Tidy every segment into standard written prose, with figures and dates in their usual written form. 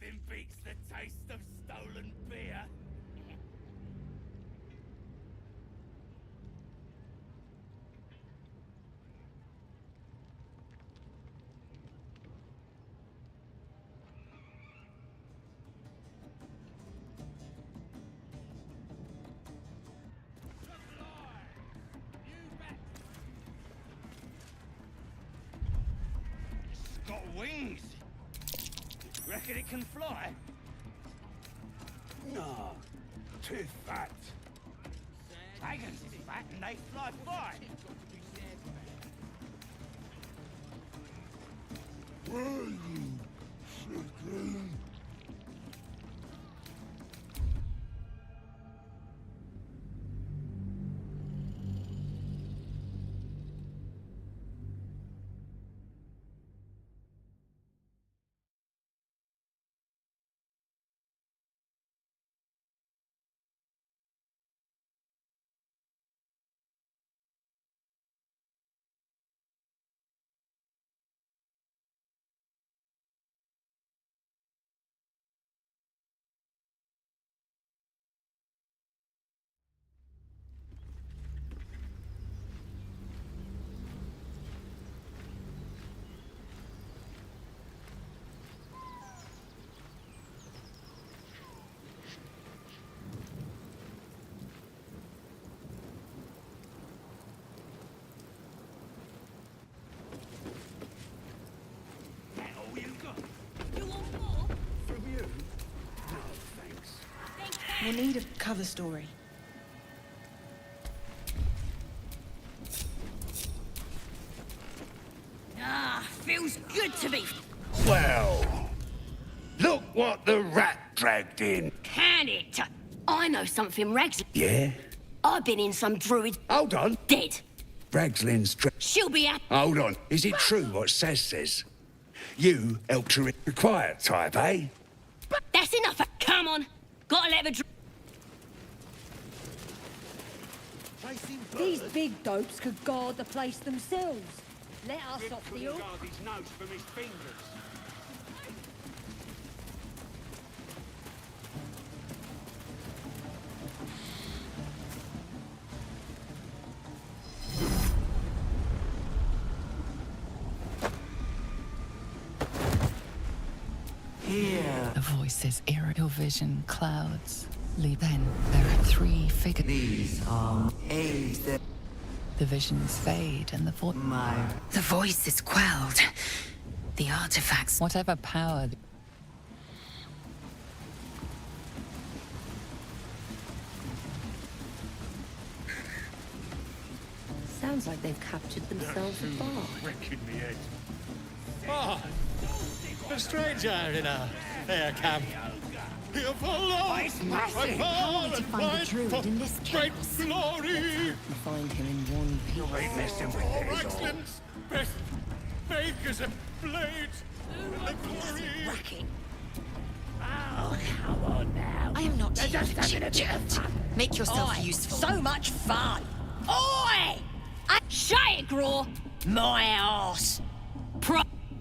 Nothing beats the taste of stolen beer. It's got wings. Reckon it can fly? No, too fat. Dragons is fat and they fly fine. Where are you, chicken? We'll need a cover story. Feels good to be Well, look what the rat dragged in. can it. I know something, Rags. Yeah? I've been in some druid Hold on. dead. Ragslin's She'll be happy. Hold on. Is it true what Saz says? You helped her in the quiet type, eh? That's enough. Come on. Gotta let her These big dopes could guard the place themselves. Let us off the hook. Guard his nose from his fingers. Here. The voices irrigate your vision, clouds. Then there are three figures. These are aids that The visions fade and the The voice is quelled. The artifacts. whatever power. Sounds like they've captured themselves a bar. Wrecking me head. Ah, a stranger in a fair camp. Here follow It's massive. I wanted to find the druid in this great chaos. glory. And find him in one piece. Ain't messing with Oh, this. Raxlin's best makers and blades. The glory. Racket. Oh, come on now. I am not here just for having a bit of chit-chat. Make yourself Oi, useful. So much fun. Oi! Shut it, Graw. My ass.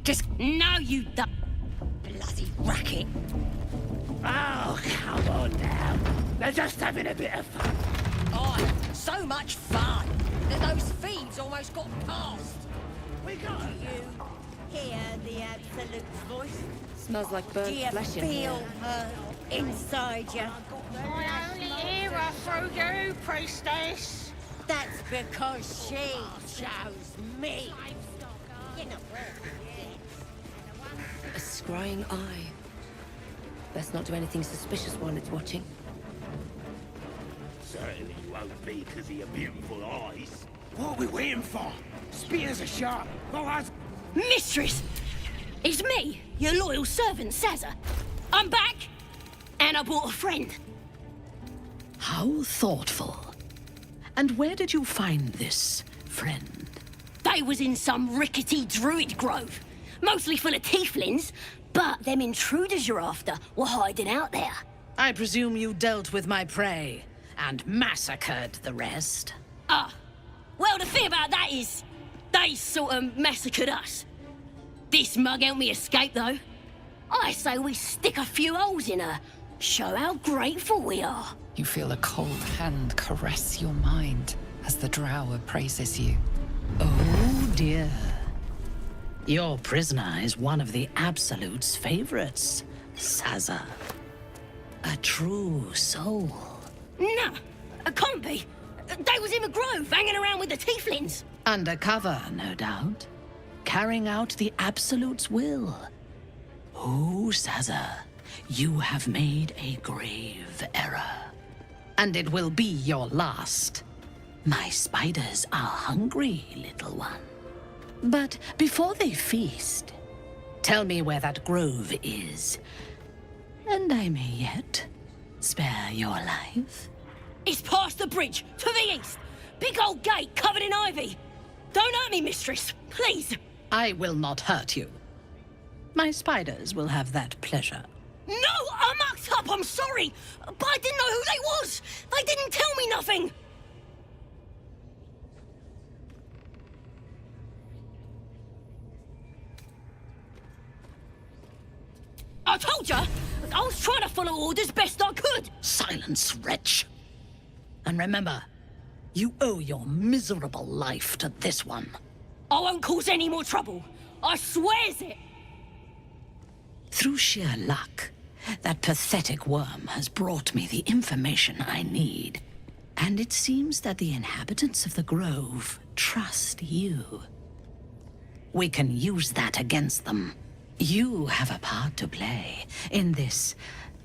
Just no, you bloody racket. Oh, come on now. They're just having a bit of fun. Oi, so much fun that those thieves almost got past. We got her. You hear the Absolute's voice? Smells like Do burnt you flesh in feel here. her inside you? I only hear her through you, priestess. That's because she chose me. You know, A scrying eye. Best not do anything suspicious while it's watching. Certainly won't be because of your beautiful eyes. What are we waiting for? Spears are sharp. Oh, us. Mistress, it's me, your loyal servant, Sazza. I'm back, and I brought a friend. How thoughtful. And where did you find this, friend? They was in some rickety druid grove, mostly full of tieflings, but them intruders you're after were hiding out there. I presume you dealt with my prey and massacred the rest. Well, the thing about that is, they sort of massacred us. This mug helped me escape, though. I say we stick a few holes in her. Show how grateful we are. You feel a cold hand caress your mind as the drow appraises you. Oh dear. Your prisoner is one of the Absolute's favorites, Saza. A true soul. Nah, it can't be. They was in the grove, hanging around with the tieflings. Undercover, no doubt. Carrying out the Absolute's will. Oh, Saza, you have made a grave error. And it will be your last. My spiders are hungry, little one. But before they feast, tell me where that grove is. And I may yet spare your life. It's past the bridge, to the east. Big old gate covered in ivy. Don't hurt me, mistress, please. I will not hurt you. My spiders will have that pleasure. No, I mucked up, I'm sorry. But I didn't know who they was. They didn't tell me nothing. I told ya, I was trying to follow orders best I could. Silence, wretch. And remember, you owe your miserable life to this one. I won't cause any more trouble. I swears it. Through sheer luck, that pathetic worm has brought me the information I need. And it seems that the inhabitants of the Grove trust you. We can use that against them. You have a part to play in this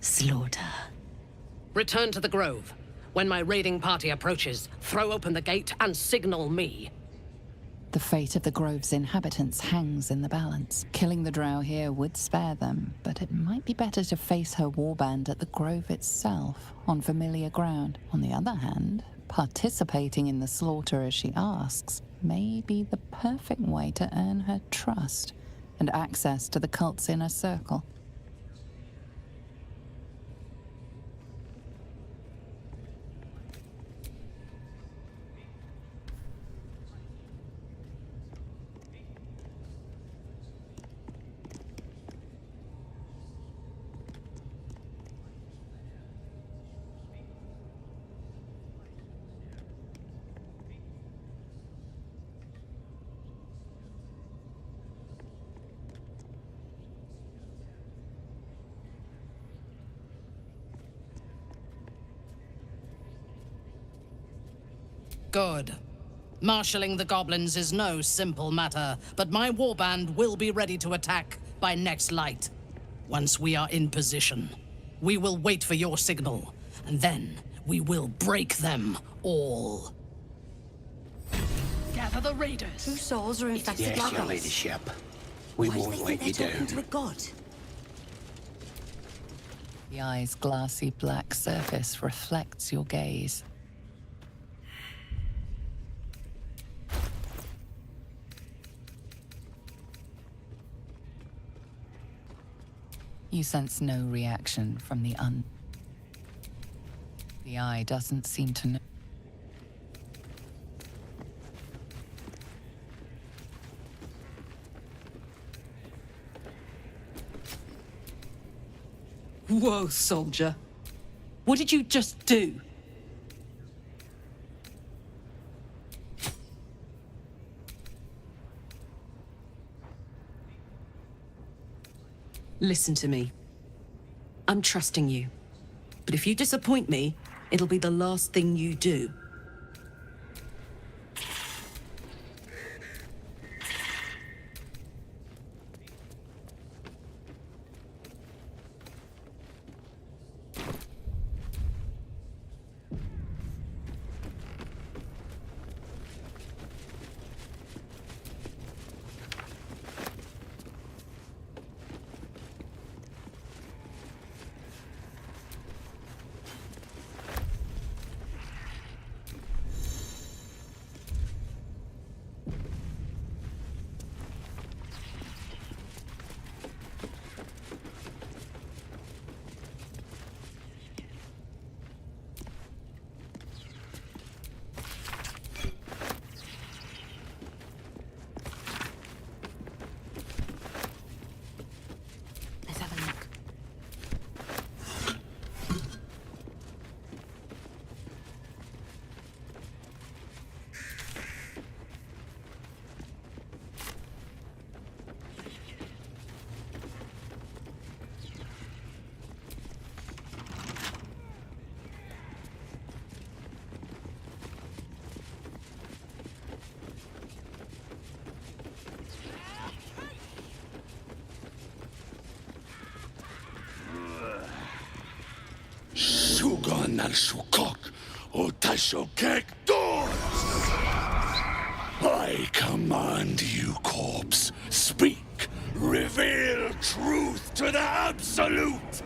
slaughter. Return to the Grove. When my raiding party approaches, throw open the gate and signal me. The fate of the Grove's inhabitants hangs in the balance. Killing the drow here would spare them, but it might be better to face her warband at the Grove itself, on familiar ground. On the other hand, participating in the slaughter as she asks may be the perfect way to earn her trust and access to the cult's inner circle. Good. Marshalling the goblins is no simple matter, but my warband will be ready to attack by next light. Once we are in position, we will wait for your signal, and then we will break them all. Gather the raiders. Whose souls are infected Yes, like your us? ladyship. We Why do won't they let think you they're talking down. to a god? The eye's glassy black surface reflects your gaze. You sense no reaction from the The eye doesn't seem to know. Whoa, soldier. What did you just do? Listen to me. I'm trusting you. But if you disappoint me, it'll be the last thing you do. Sugan al Sukok, Utashokek Dor! I command you, corpse. Speak. Reveal truth to the Absolute!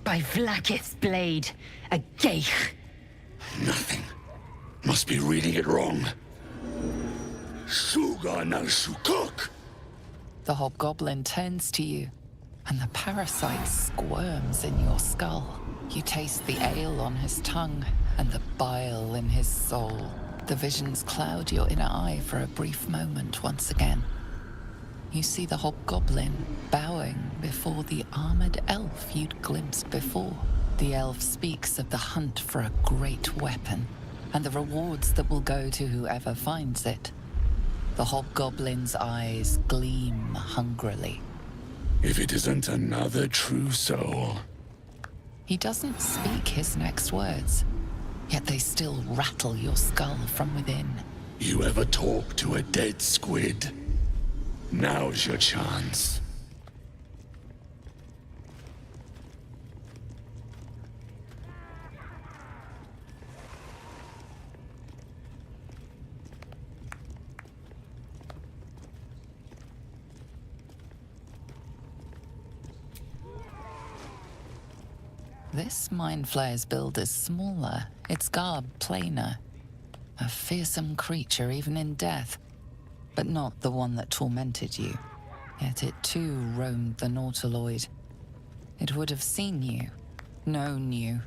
By Vlaakith's blade, a geich. Nothing. Must be reading it wrong. Sugan al Sukok! The hobgoblin turns to you, and the parasite squirms in your skull. You taste the ale on his tongue and the bile in his soul. The visions cloud your inner eye for a brief moment once again. You see the hobgoblin bowing before the armored elf you'd glimpsed before. The elf speaks of the hunt for a great weapon and the rewards that will go to whoever finds it. The hobgoblin's eyes gleam hungrily. If it isn't another true soul. He doesn't speak his next words, yet they still rattle your skull from within. You ever talk to a dead squid? Now's your chance. This Mind Flayer's build is smaller, its garb plainer. A fearsome creature even in death, but not the one that tormented you. Yet it too roamed the Nautiloid. It would have seen you, known you.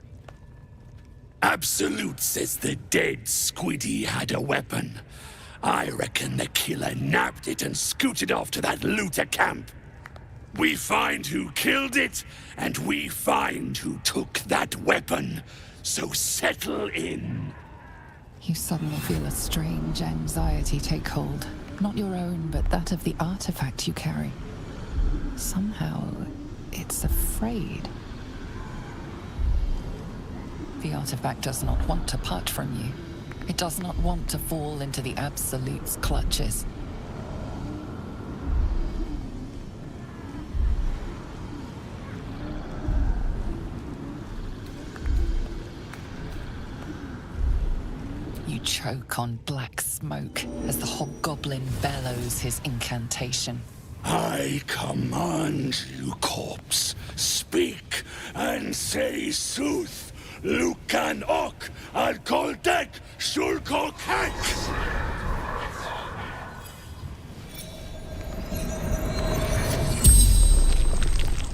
Absolute says the dead squiddy had a weapon. I reckon the killer nabbed it and scooted off to that looter camp. We find who killed it, and we find who took that weapon. So settle in. You suddenly feel a strange anxiety take hold. Not your own, but that of the artifact you carry. Somehow, it's afraid. The artifact does not want to part from you. It does not want to fall into the Absolute's clutches. You choke on black smoke as the hobgoblin bellows his incantation. I command you, corpse. Speak and say sooth. Lucan ok al koldek shulkok hek.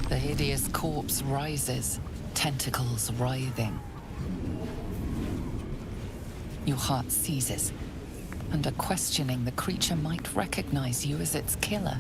The hideous corpse rises, tentacles writhing. Your heart seizes. Under questioning, the creature might recognize you as its killer.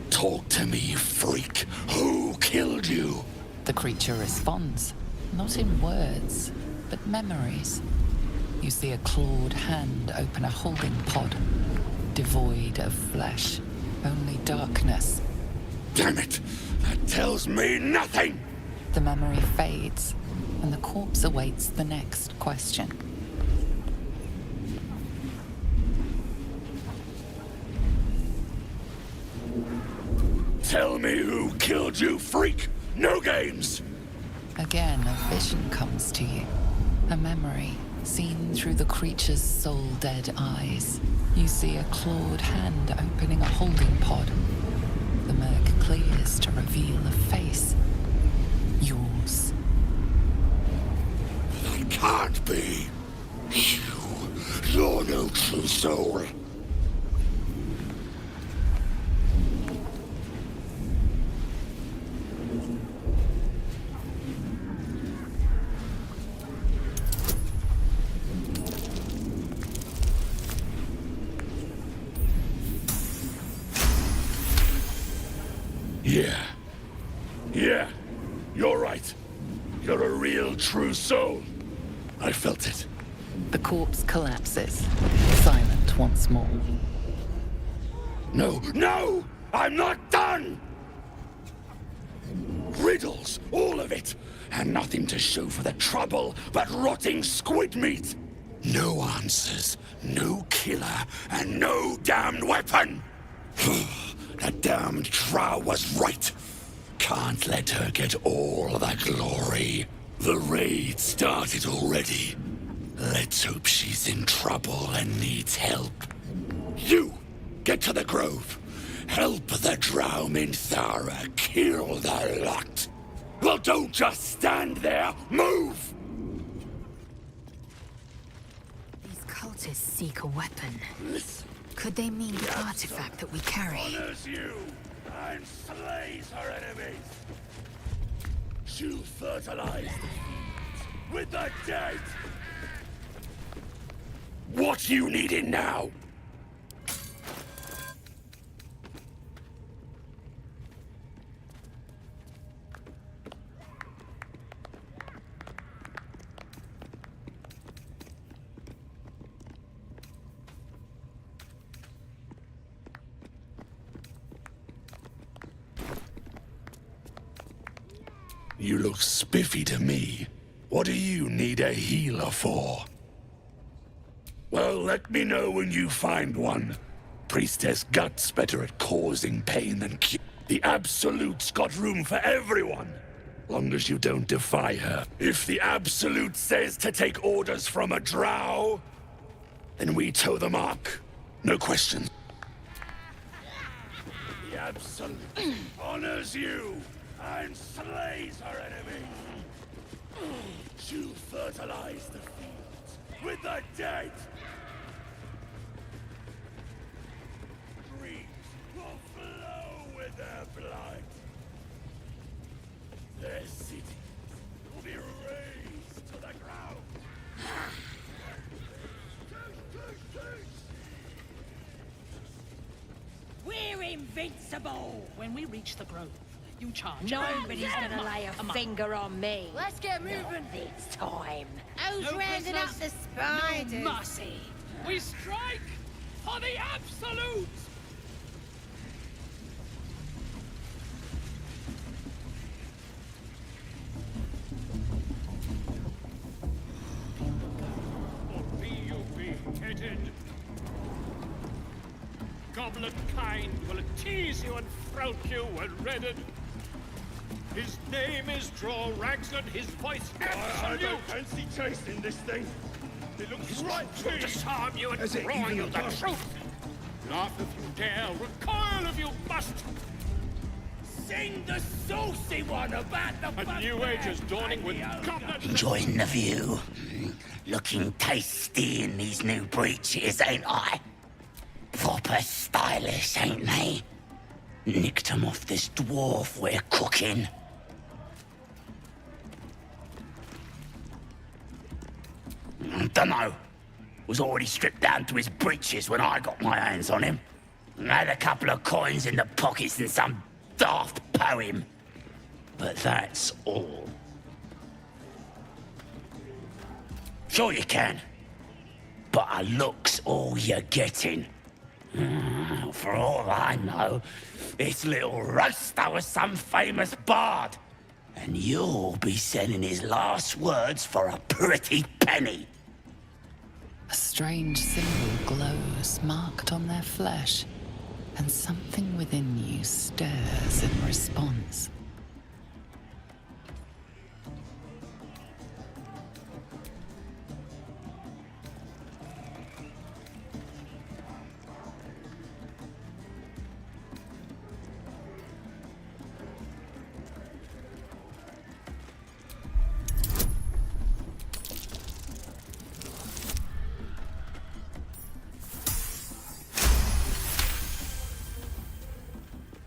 Talk to me, you freak. Who killed you? The creature responds, not in words, but memories. You see a clawed hand open a holding pod, devoid of flesh, only darkness. Damn it! That tells me nothing! The memory fades, and the corpse awaits the next question. Tell me who killed you, freak! No games! Again, a vision comes to you. A memory seen through the creature's soul-dead eyes. You see a clawed hand opening a holding pod. The murk clears to reveal a face. Yours. That can't be. You're no true soul. Yeah, you're right. You're a real true soul. I felt it. The corpse collapses, silent once more. No, no! I'm not done! Riddles, all of it, and nothing to show for the trouble but rotting squid meat. No answers, no killer, and no damned weapon. That damned Drow was right. Can't let her get all the glory. The raid started already. Let's hope she's in trouble and needs help. You, get to the grove. Help the Drow Minthara kill the lot. Well, don't just stand there. Move! These cultists seek a weapon. Listen. Could they mean the artifact that we carry? Honors you and slays her enemies. She'll fertilize the fields with the dead. What you needing now? You look spiffy to me. What do you need a healer for? Well, let me know when you find one. Priestess Gut's better at causing pain than cure. The Absolute's got room for everyone. Long as you don't defy her. If the Absolute says to take orders from a Drow, then we toe the mark. No questions. The Absolute honors you and slays her enemies. She'll fertilize the fields with the dead. Streams will flow with their blood. Their cities will be razed to the ground. We're invincible! When we reach the grove, you charge. Nobody's gonna lay a finger on me. Let's get moving. Not this time. Who's No rounding up the business, spiders? no mercy. We strike for the Absolute! Or be you beheaded. Goblin kind will tease you and throat you when redded. His name is Draw Ragson, his voice absolute. I don't fancy chasing this thing. It looks right to disarm you and draw you the truth. Laugh if you dare, recoil if you must. Sing the saucy one about the A new age is dawning with goblins. Enjoying the view. Looking tasty in these new breeches, ain't I? Proper stylish, ain't they? Nicked 'em off this dwarf we're cooking. Dunno. Was already stripped down to his breeches when I got my hands on him. Had a couple of coins in the pockets and some daft poem. But that's all. Sure you can. But a look's all you're getting. For all I know, this little roaster was some famous bard. And you'll be selling his last words for a pretty penny. A strange symbol glows, marked on their flesh, and something within you stirs in response.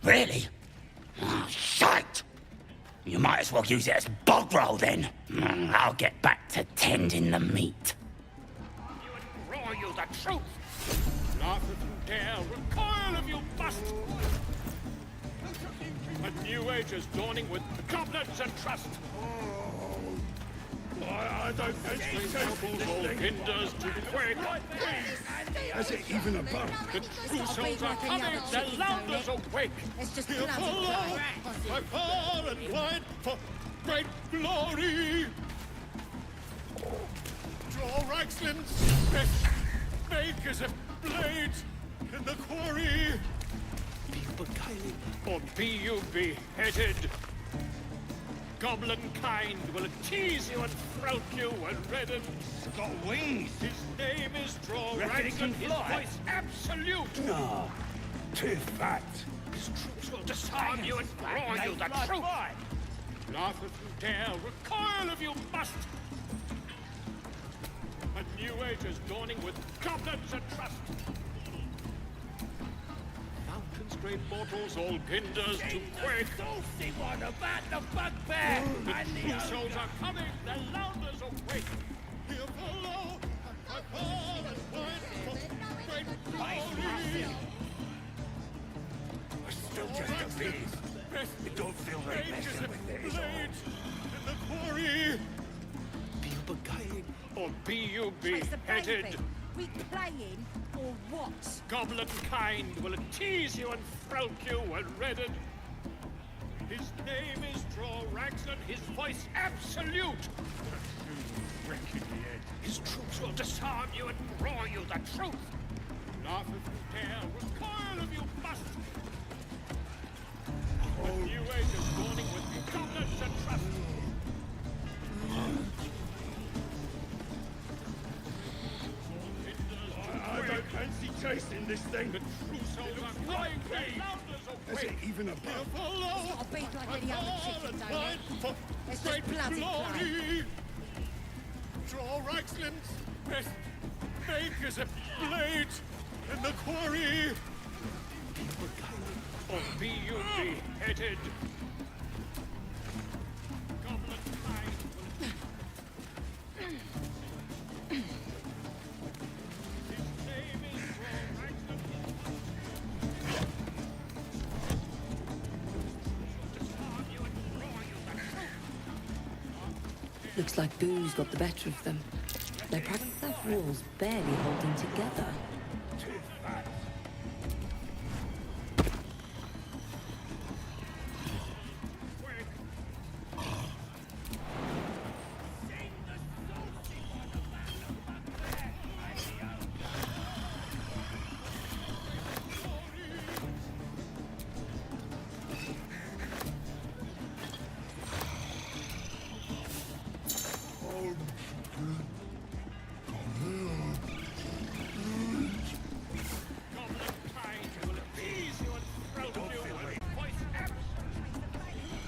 Really? Oh, shite! You might as well use it as bog roll then. I'll get back to tending the meat. Draw you the truth. Laugh if you dare, recoil if you must. A new age is dawning with goblins and trust. I don't fancy tasting all hinders to quake. Is it even a bug? The true souls are coming, the Louders awake. It's just Here bloody follow, by far and wide, for great glory. Draw Raxlin's best makers of blades in the quarry. Be you beguiling, or be you beheaded. Goblin kind will tease you and throat you and redden. It's got wings. His name is Draw Reckon it Raxlin, can his fly? voice absolute. No. Too fat. His troops will disarm you and draw you the truth. Laugh if you dare, recoil if you must. A new age is dawning with goblins and trust. Mountains, great mortals, all hinders to quake. Saucy one about the bugbear. The true souls are coming, the Louders awake. Here follow, by far and wide, for great glory. Still just a bit. It don't feel right messing with it, is all. Blades in the quarry. Be you beguiling, or be you beheaded. We playing or what? Goblin kind will tease you and throat you and redden. His name is Draw Raxlin, his voice absolute. His troops will disarm you and draw you the truth. Laugh if you dare, recoil if you must. A new age is dawning with goblins and trust. I don't fancy chasing this thing. The true souls are coming, the Louders Is it awake. even a Here bug? follow, It's not a beat like any other chicken, don't fight it? for It's just great bloody glory. Draw Raxlin's best makers of blades in the quarry. Be you beguiling, or be you beheaded. Goblin kind will... His name is Draw Raxlin. Disarm you and draw you the truth. Looks like booze got the better of them. Their private walls barely holding together.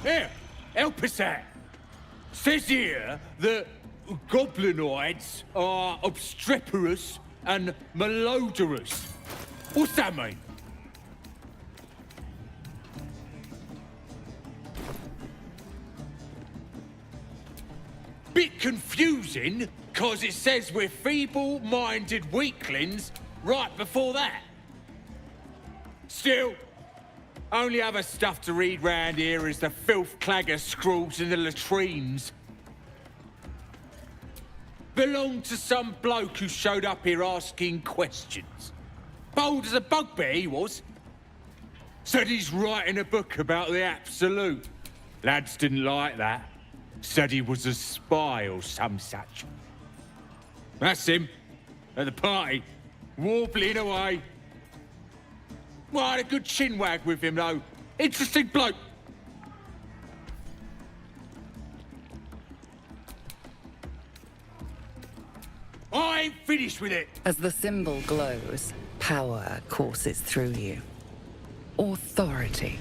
Here, help us out. Says here that goblinoids are obstreperous and malodorous. What's that mean? Bit confusing, cause it says we're feeble-minded weaklings right before that. Still, only other stuff to read round here is the filth-clagger scrawls in the latrines. Belonged to some bloke who showed up here asking questions. Bold as a bugbear, he was. Said he's writing a book about the Absolute. Lads didn't like that. Said he was a spy or some such. That's him, at the party, warbling away. Well, I had a good chinwag with him, though. Interesting bloke. I ain't finished with it. As the symbol glows, power courses through you. Authority.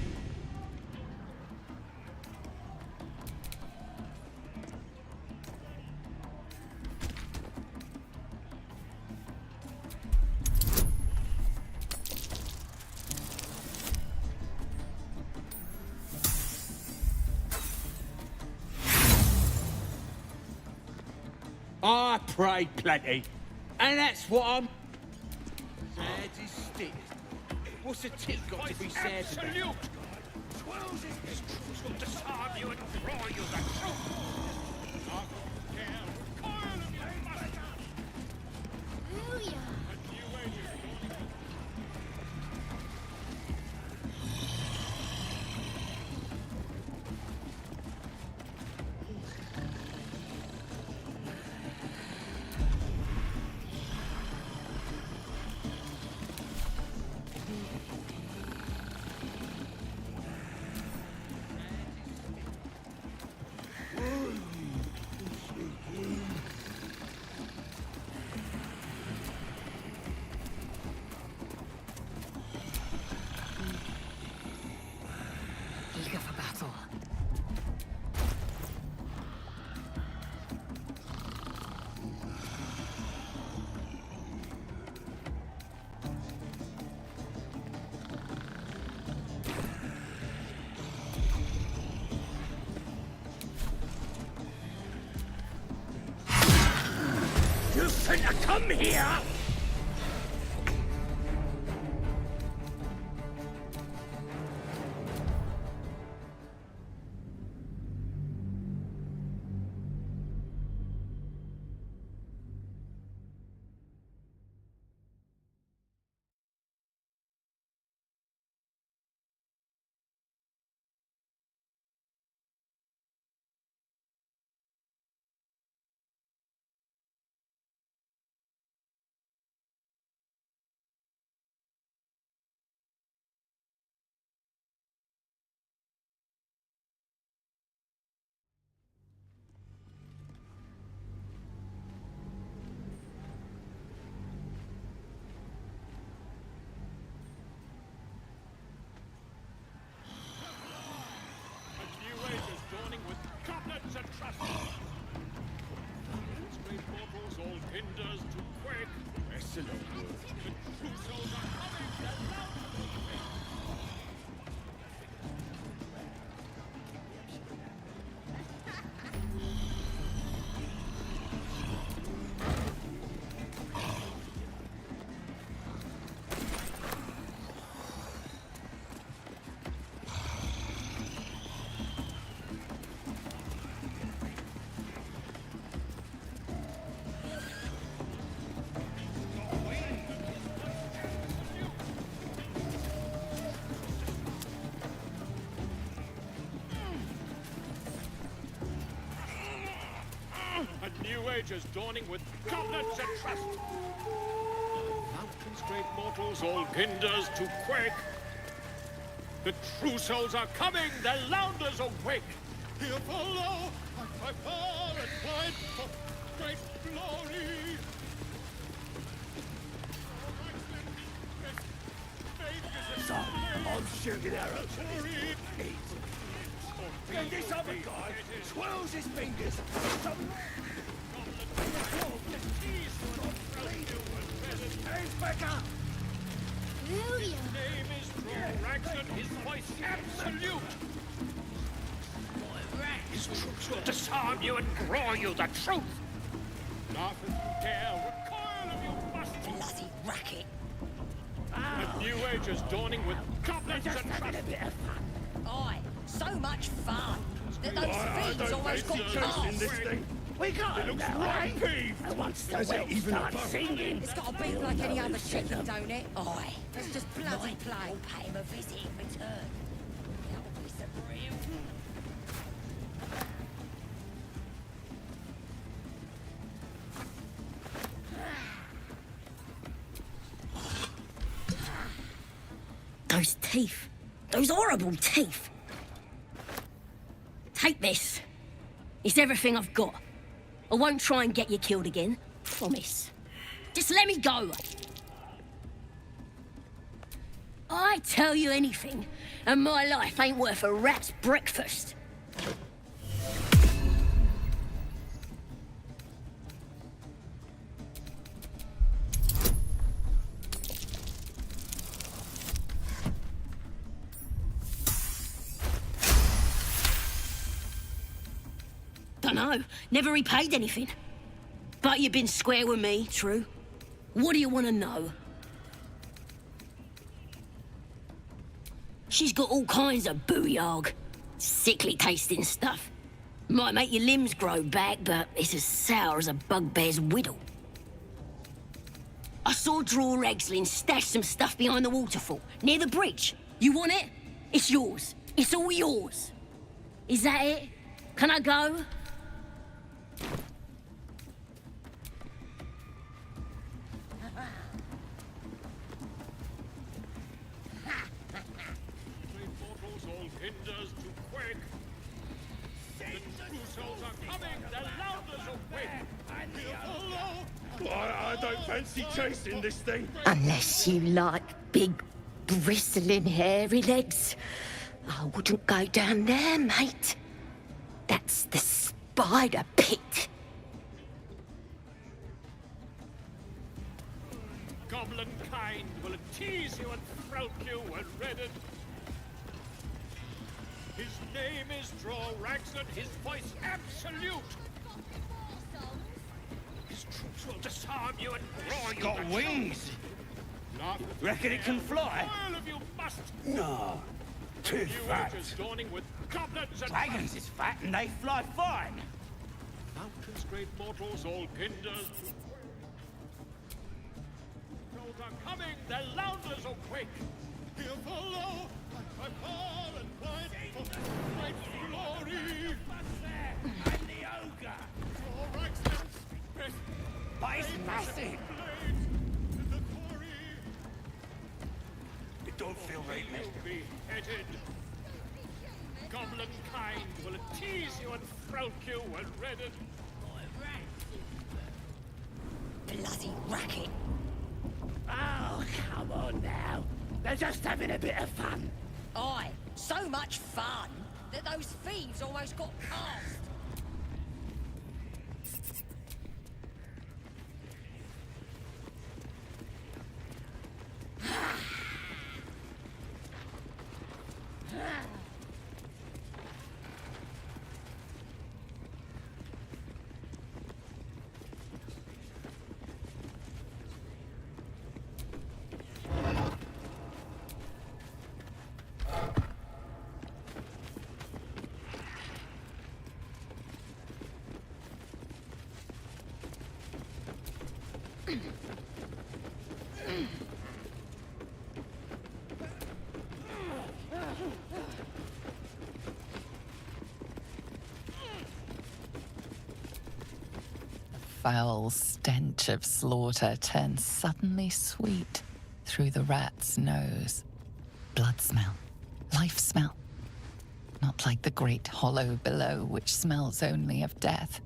I pray plenty, and that's what I'm... Sad as stick. What's a tit got to be sad about? Absolute. His troops will disarm you and draw you the truth. shouldn't have come here! A new age is dawning with goblins and trust. Mountains, great mortals, all ginders to quake. The true souls are coming, the Lounders awake. Here follow, by far and wide, for great glory. So, I'm shooting arrows. And this other guy twirls his fingers. He's back up! His name is Droraxon, his voice absolute. His troops will disarm you and draw you the truth. Laugh if you dare, recoil if you must. Bloody racket. A new age is dawning with goblins and trust. Aye, so much fun that those fiends almost got past. We got him now, right eh? peeved. And once the whelp starts singing... It's got to be like any other chicken, don't it? Aye. Let's just bloody play. We'll pay him a visit in return. That'll be supreme. Those teeth. Those horrible teeth. Take this. It's everything I've got. I won't try and get you killed again. Promise. Just let me go. I tell you anything, and my life ain't worth a rat's breakfast. Dunno, never repaid anything. But you've been square with me, true? What do you want to know? She's got all kinds of booyarg. Sickly tasting stuff. Might make your limbs grow back, but it's as sour as a bugbear's whittle. I saw Draw Ragslin stash some stuff behind the waterfall, near the bridge. You want it? It's yours. It's all yours. Is that it? Can I go? I don't fancy chasing this thing. Unless you like big, bristling, hairy legs. I wouldn't go down there, mate. That's the spider pit. Goblin kind will tease you and throat you and redden. His name is Droraxon, his voice absolute. His troops will disarm you and draw you Got to wings. Laugh at Reckon it can fly? All of you must. No. Too New fat. age is dawning with goblins and Dragons is fat and they fly fine. mountains, great mortals, all hinders. Trolls are coming, their loungers awake. Here follow, by far and wide, for great glory. I'm the ogre. Your excellence, best But it's massive. blades in the quarry. It don't feel right, You'll mister. be headed. Goblin kind will tease you and frout you when redded. Bloody racket. Oh, come on now. They're just having a bit of fun. Aye, so much fun that those thieves almost got past. Foul stench of slaughter turns suddenly sweet through the rat's nose. Blood smell, life smell. Not like the great hollow below, which smells only of death.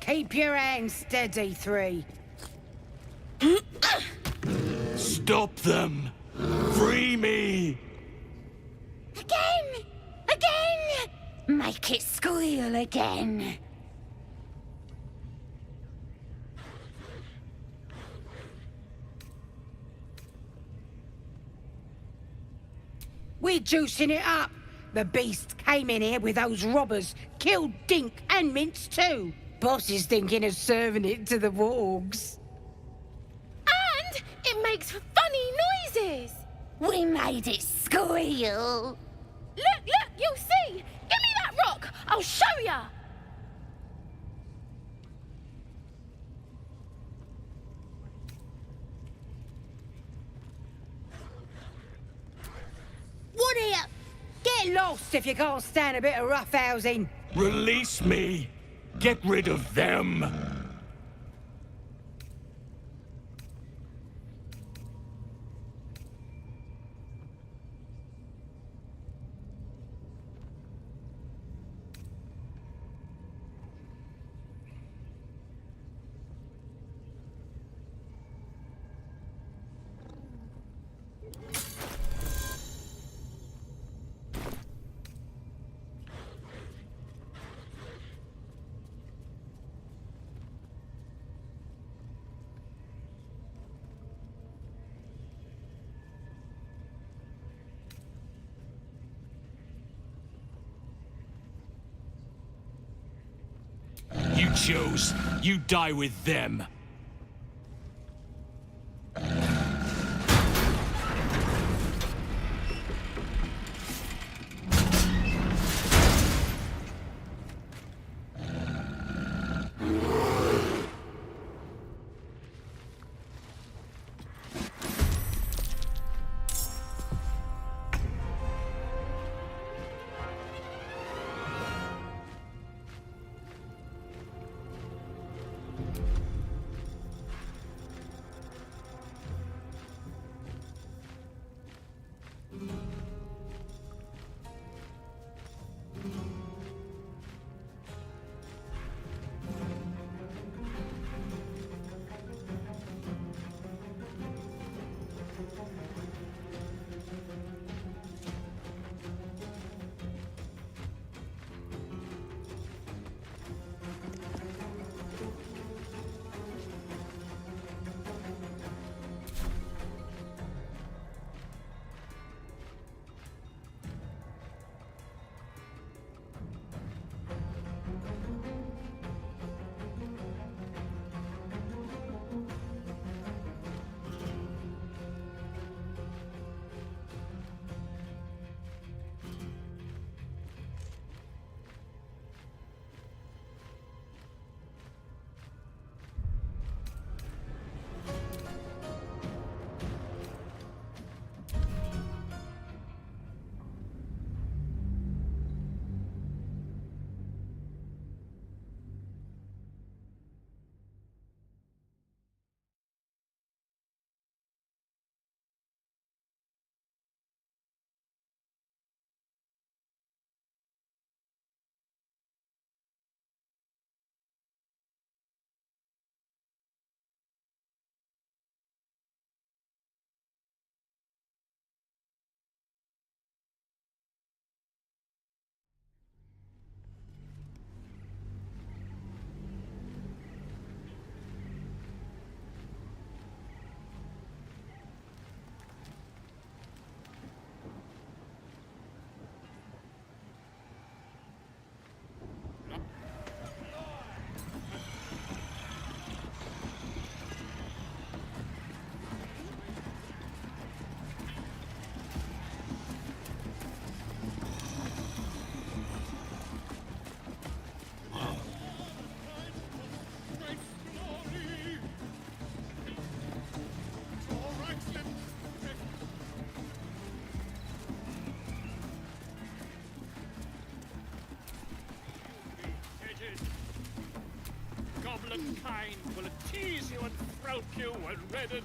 Keep your hands steady, three. Stop them! Free me! Again! Again! Make it squeal again. We're juicing it up. The beast came in here with those robbers, killed Dink and Mince too. Boss is thinking of serving it to the wargs. And it makes funny noises. We made it squeal. Look, you'll see. Give me that rock. I'll show ya. What here? Get lost if you can't stand a bit of roughhousing. Release me! Get rid of them! You chose. You die with them. kind will tease you and throat you and redden.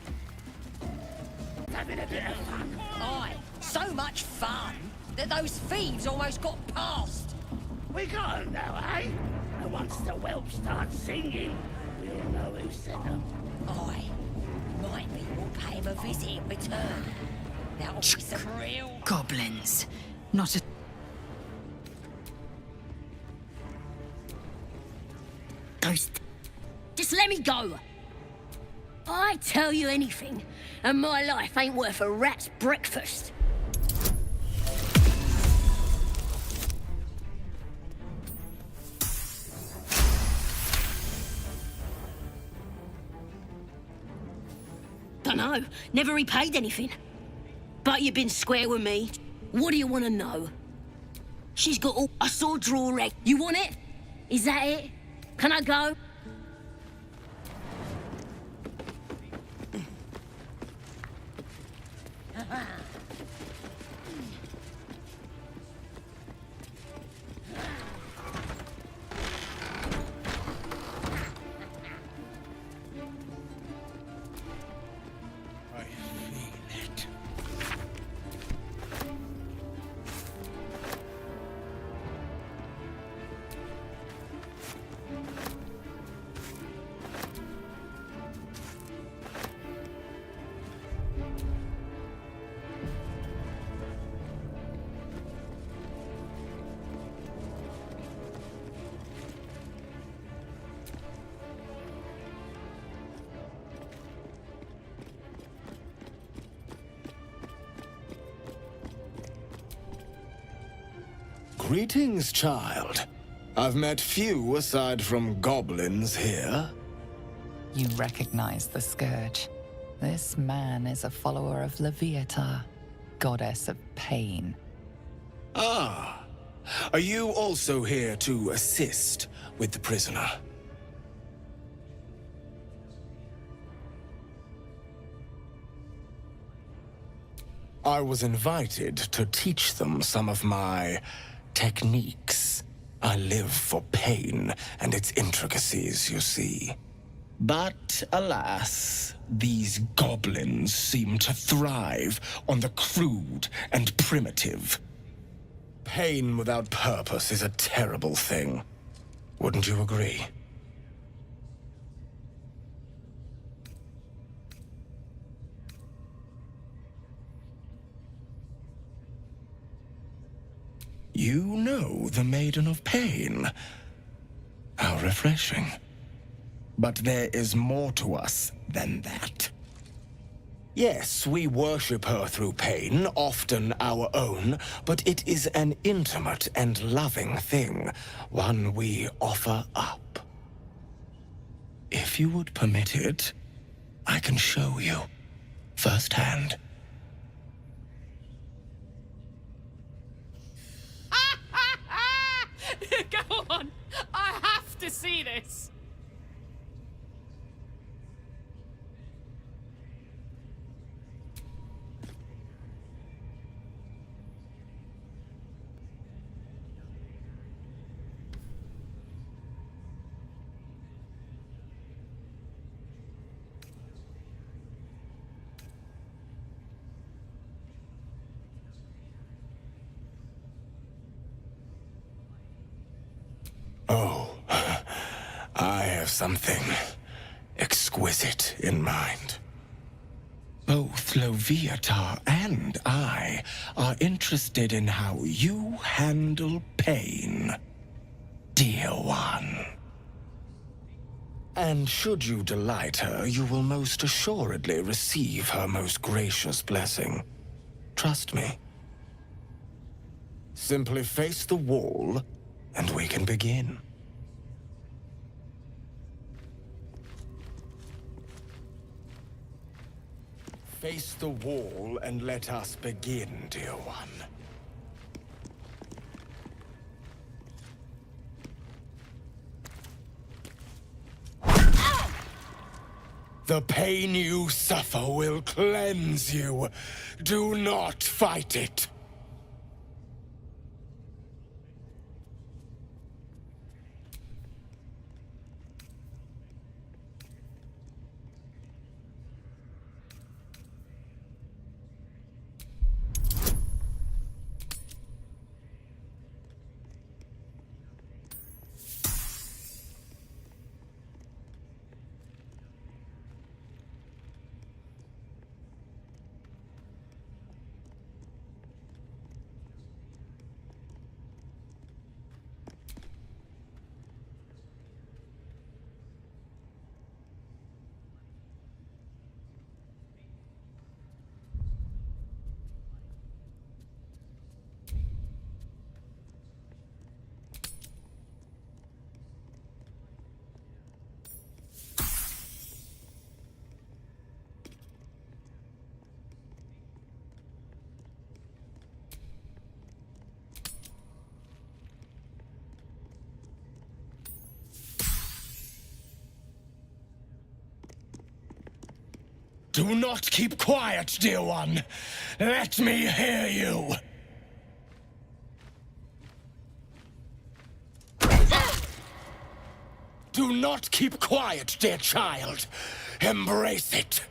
Having a bit of fun. Aye, so much fun that those thieves almost got past. We got 'em now, eh? And once the whelp starts singing, we'll know who sent them. Aye, might be we'll pay him a visit in return. That'll be some real... Goblins. Not a... Ghost. Just let me go. I tell you anything, and my life ain't worth a rat's breakfast. Dunno, never repaid anything. But you've been square with me. What do you want to know? She's got all... I saw draw reg. You want it? Is that it? Can I go? Greetings, child. I've met few aside from goblins here. You recognize the Scourge. This man is a follower of Leviata, goddess of pain. Ah. Are you also here to assist with the prisoner? I was invited to teach them some of my techniques. I live for pain and its intricacies, you see. But alas, these goblins seem to thrive on the crude and primitive. Pain without purpose is a terrible thing. Wouldn't you agree? You know the Maiden of Pain. How refreshing. But there is more to us than that. Yes, we worship her through pain, often our own, but it is an intimate and loving thing, one we offer up. If you would permit it, I can show you firsthand. Go on! I have to see this! Oh, I have something exquisite in mind. Both Leviata and I are interested in how you handle pain, dear one. And should you delight her, you will most assuredly receive her most gracious blessing. Trust me. Simply face the wall, and we can begin. Face the wall and let us begin, dear one. The pain you suffer will cleanse you. Do not fight it. Do not keep quiet, dear one. Let me hear you. Do not keep quiet, dear child. Embrace it.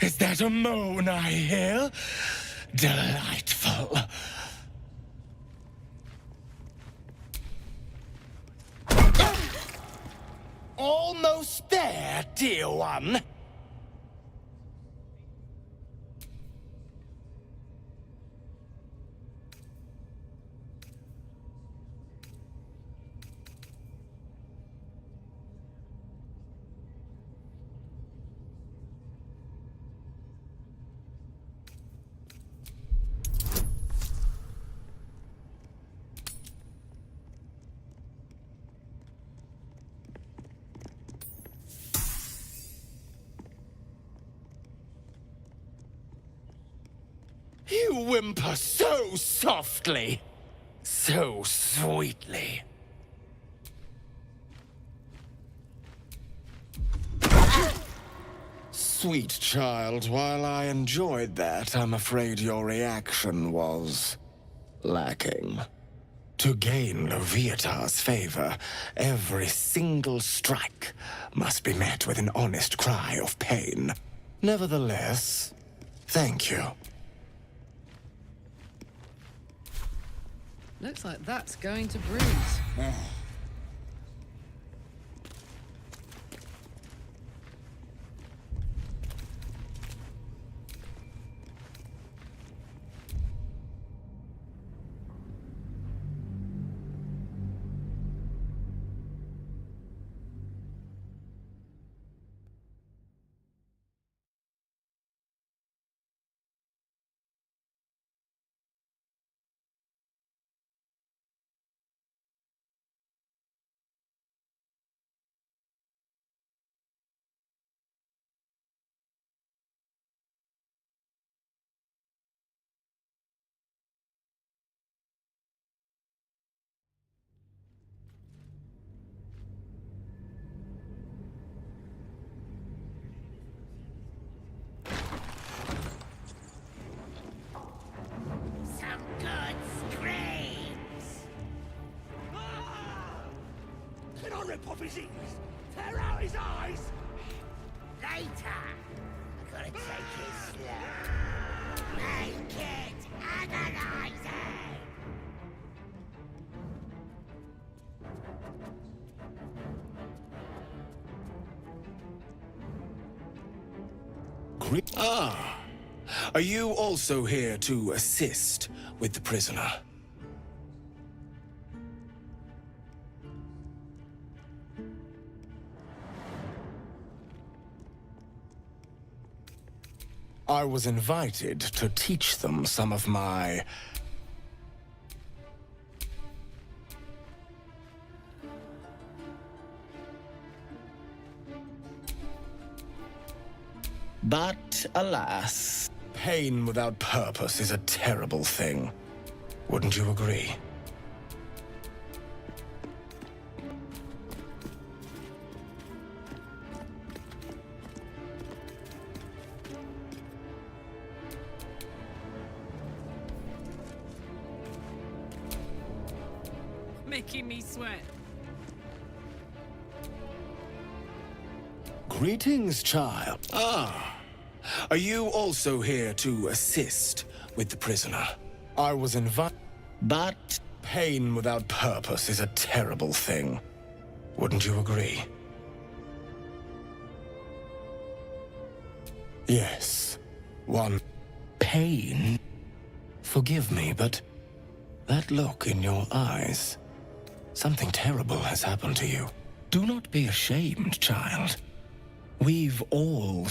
Is that a moan I hear? Delightful. Almost there, dear one. You whimper so softly, so sweetly. Sweet child, while I enjoyed that, I'm afraid your reaction was lacking. To gain Leviathar's favor, every single strike must be met with an honest cry of pain. Nevertheless, thank you. Looks like that's going to bruise. Rip off his ears! Tear out his eyes! Later! I gotta take it slow. Make it agonizing! Ah! Are you also here to assist with the prisoner? I was invited to teach them some of my... But, alas, pain without purpose is a terrible thing. Wouldn't you agree? Making me sweat. Greetings, child. Ah, are you also here to assist with the prisoner? I was invited, but Pain without purpose is a terrible thing. Wouldn't you agree? Yes. One. Pain? Forgive me, but that look in your eyes. Something terrible has happened to you. Do not be ashamed, child. We've all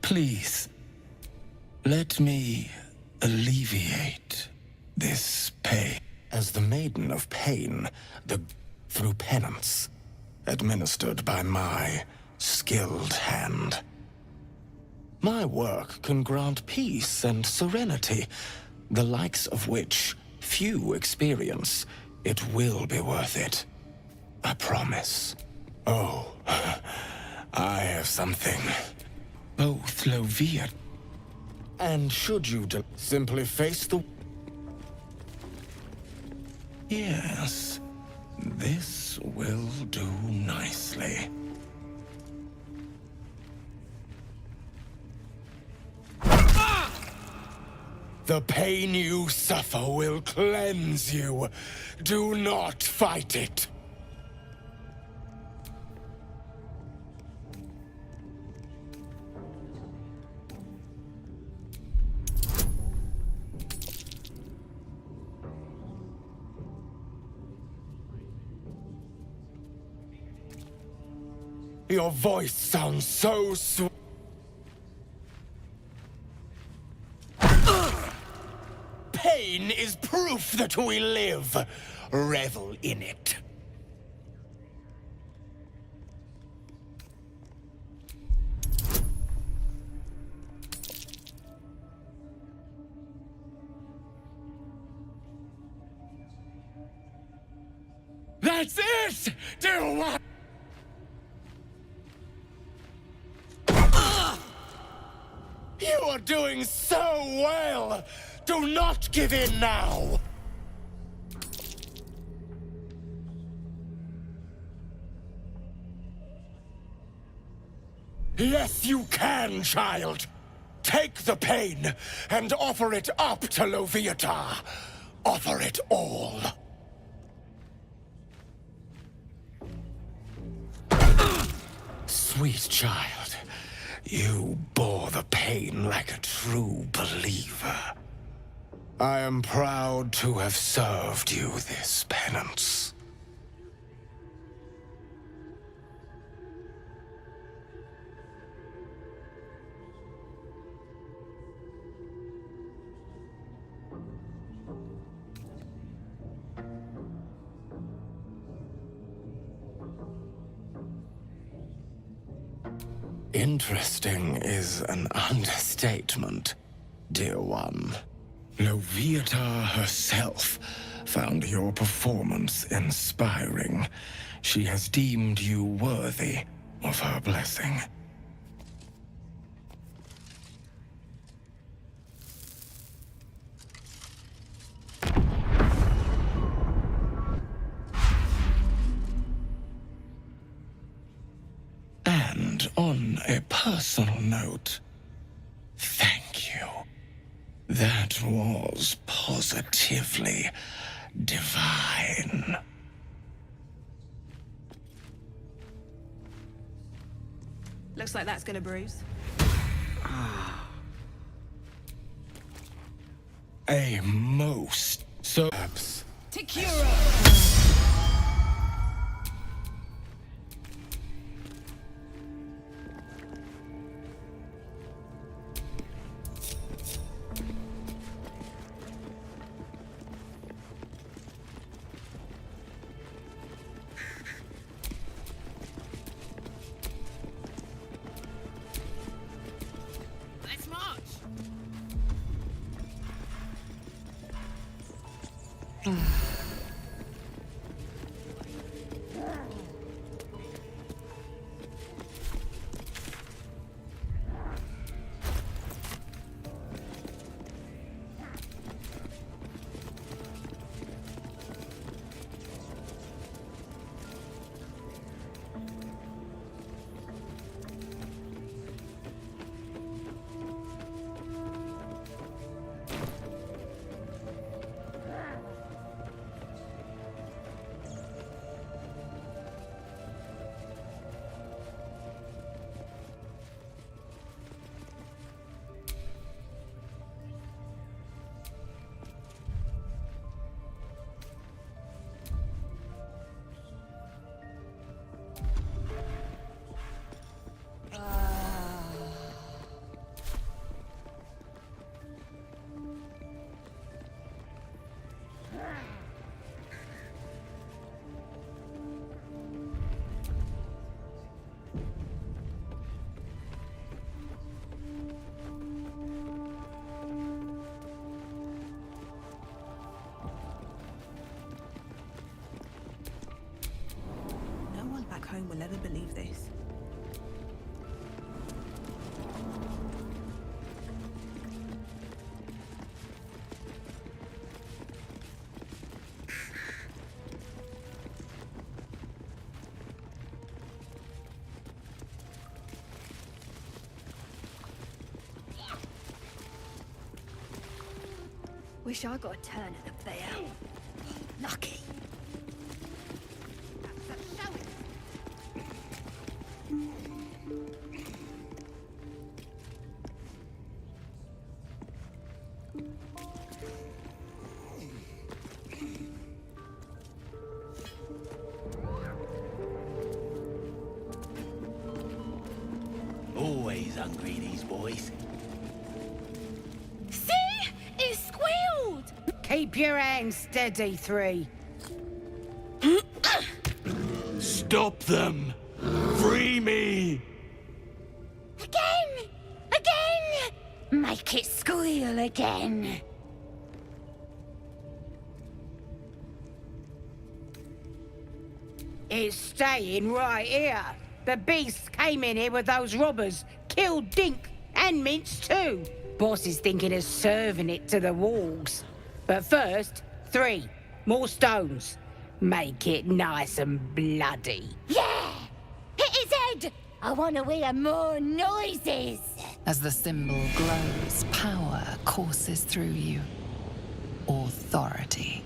Please, let me alleviate this pain. As the Maiden of Pain, through penance, administered by my skilled hand. My work can grant peace and serenity, the likes of which few experience. It will be worth it. I promise. Oh, I have something. Both Lovia. And should you simply face the... Yes, this will do nicely. The pain you suffer will cleanse you. Do not fight it. Your voice sounds so sweet. Pain is proof that we live. Revel in it. That's it! Do what? You are doing so well! Do not give in now! Yes, you can, child! Take the pain and offer it up to Loviatar. Offer it all. Sweet child, you bore the pain like a true believer. I am proud to have served you this penance. Interesting is an understatement, dear one. Loviatar herself found your performance inspiring. She has deemed you worthy of her blessing. And on a personal note, thank you. That was positively divine. Looks like that's gonna bruise. A most Let's march. Wish I got a turn at the bear. Lucky. Always hungry, these boys. See? It squealed! Keep your hands steady, 3. Stop them! Free me! Again! Again! Make it squeal again. It's staying right here. The beast came in here with those robbers, killed Dink and Mince too. Boss is thinking of serving it to the wolves. But first, 3 more stones. Make it nice and bloody. Yeah! Hit his head! I want to hear more noises. As the symbol glows, power courses through you. Authority.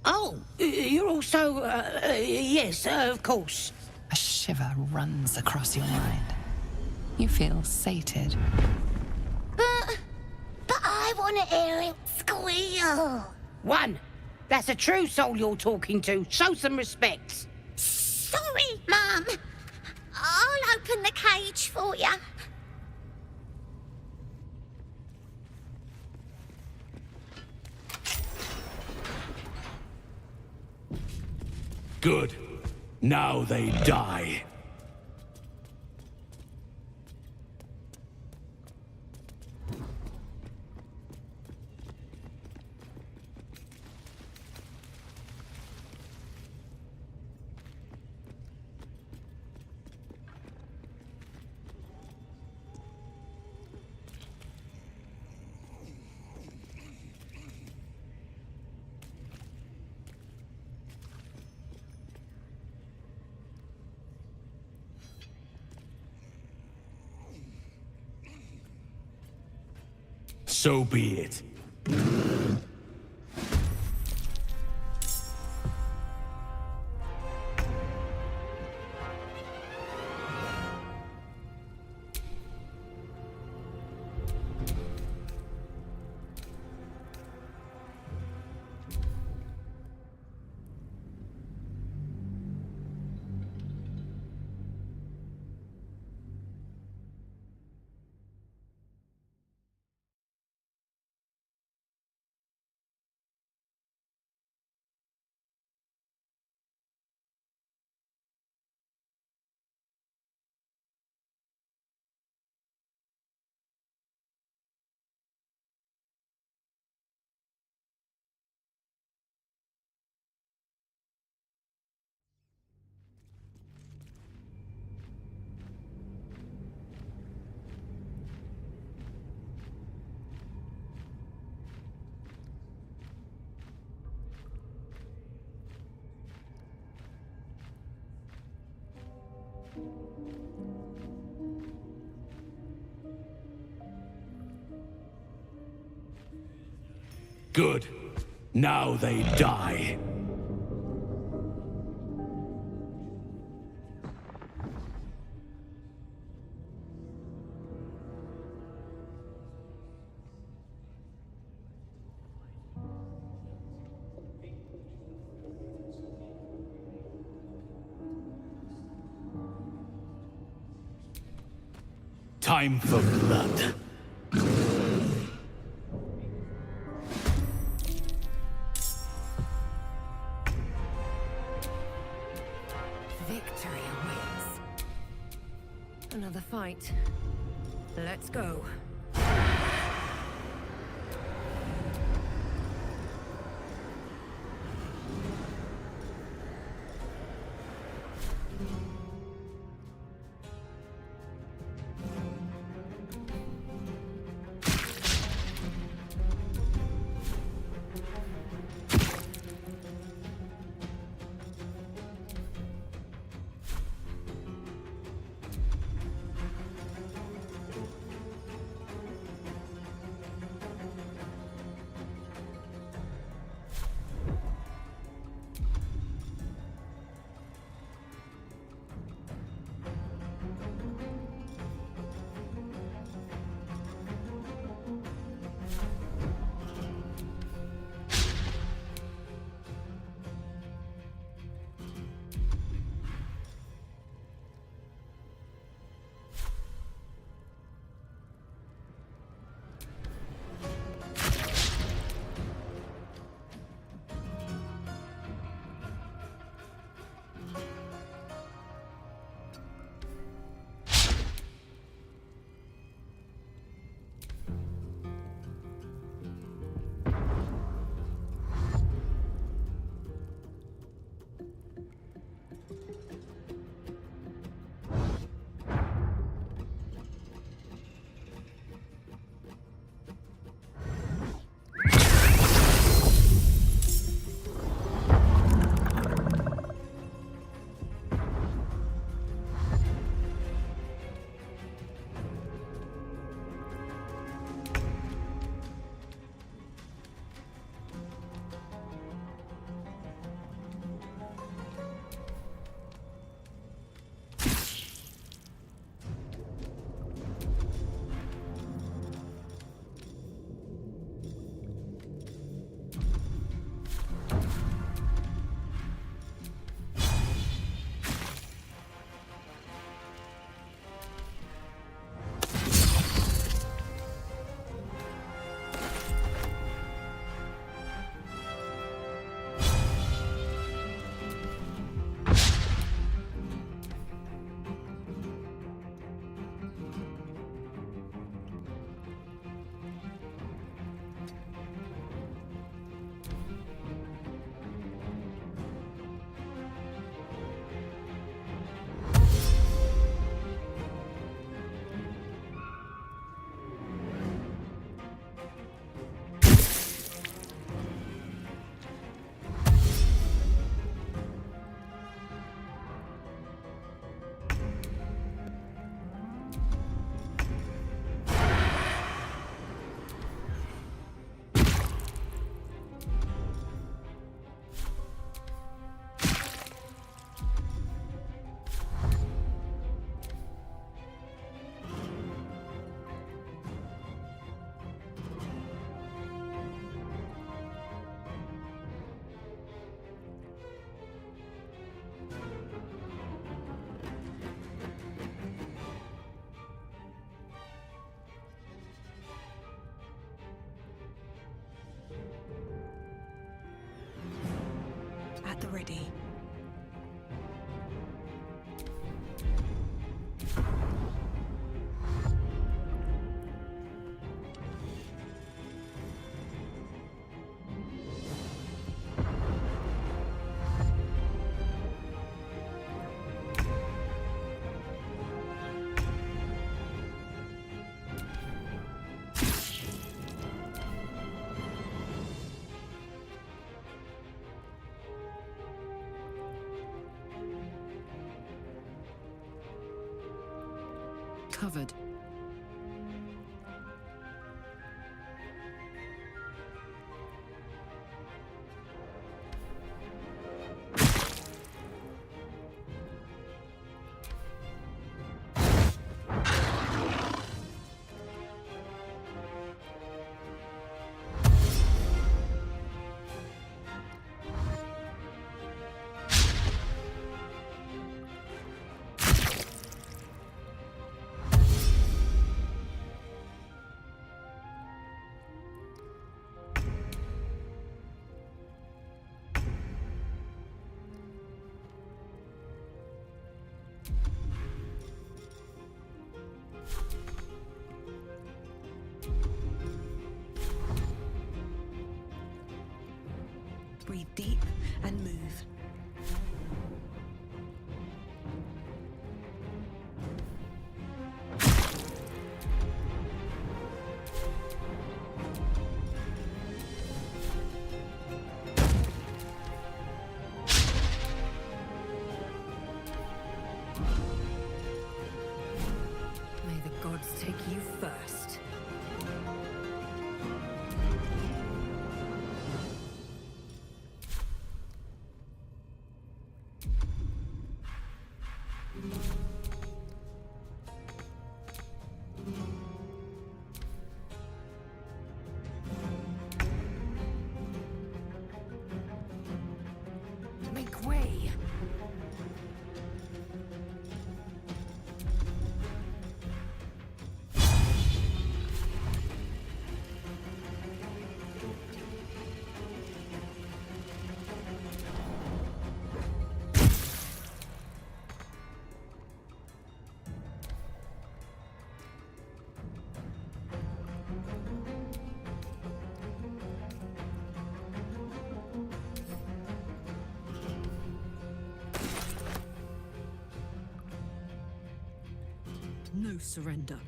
Oh, you're also, yes, of course. A shiver runs across your mind. You feel sated. But I want to hear it squeal. 1. That's a true soul you're talking to. Show some respect. Sorry, Mum. I'll open the cage for you. Good. Now they die. So be it. Good. Now they die. Time for blood. Victory awaits. Another fight. Let's go. the ready. Covered. Breathe deep and move. May the gods take you first. Make way. No surrender.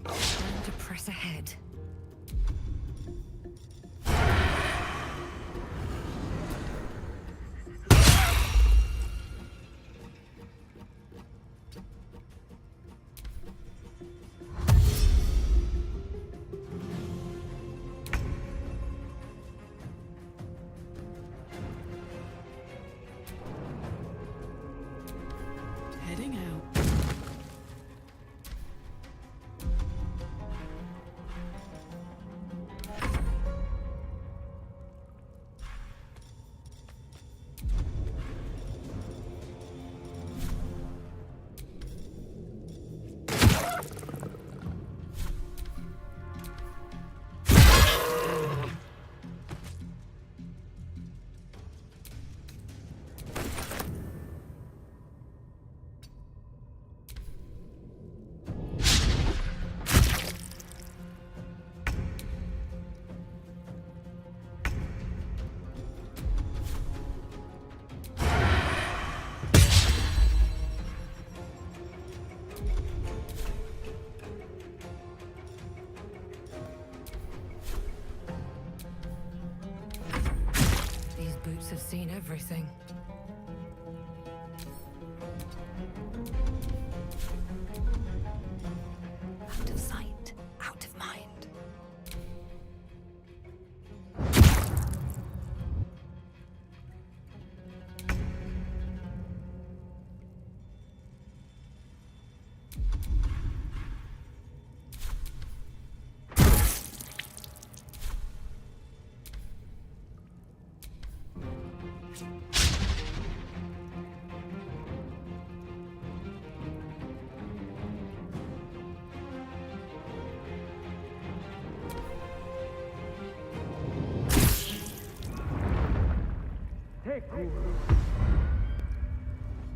Time to press ahead. Heading out.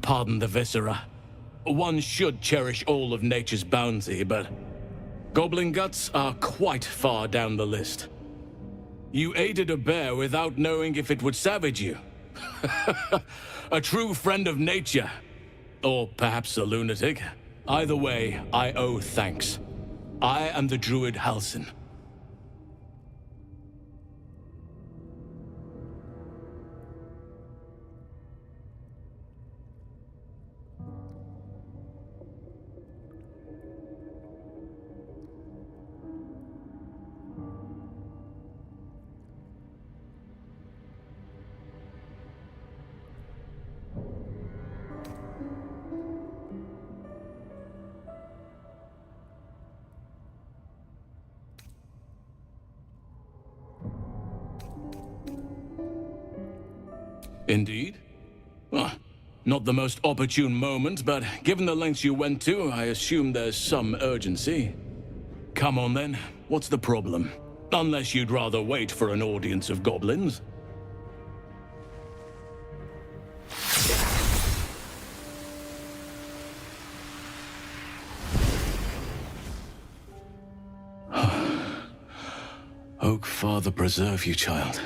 pardon the viscera. One should cherish all of nature's bounty, but goblin guts are quite far down the list. You aided a bear without knowing if it would savage you. A true friend of nature. Or perhaps a lunatic. Either way, I owe thanks. I am the druid Halsin. Indeed? Well, not the most opportune moment, but given the lengths you went to, I assume there's some urgency. Come on then, what's the problem? Unless you'd rather wait for an audience of goblins. Oak Father preserve you, child.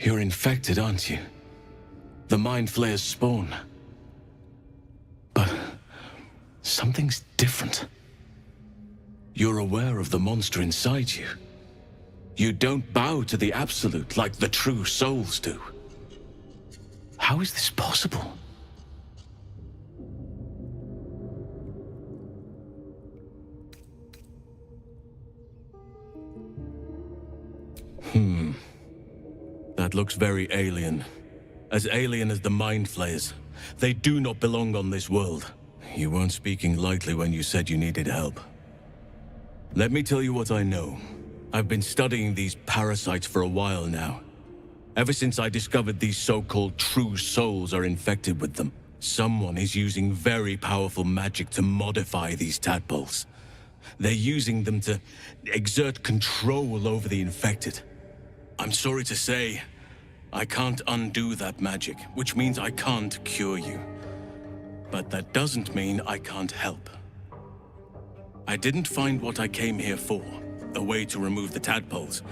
You're infected, aren't you? The Mind Flayer's spawn. But something's different. You're aware of the monster inside you. You don't bow to the Absolute like the true souls do. How is this possible? That looks very alien. As alien as the Mind Flayers. They do not belong on this world. You weren't speaking lightly when you said you needed help. Let me tell you what I know. I've been studying these parasites for a while now. Ever since I discovered these so-called true souls are infected with them, someone is using very powerful magic to modify these tadpoles. They're using them to exert control over the infected. I'm sorry to say, I can't undo that magic, which means I can't cure you. But that doesn't mean I can't help. I didn't find what I came here for, a way to remove the tadpoles,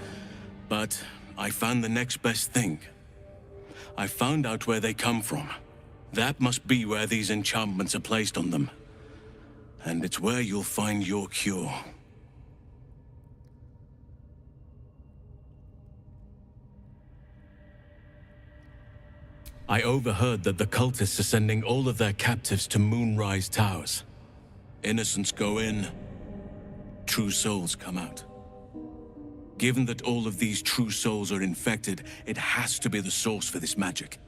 but I found the next best thing. I found out where they come from. That must be where these enchantments are placed on them. And it's where you'll find your cure. I overheard that the cultists are sending all of their captives to Moonrise Towers. Innocents go in, true souls come out. Given that all of these true souls are infected, it has to be the source for this magic.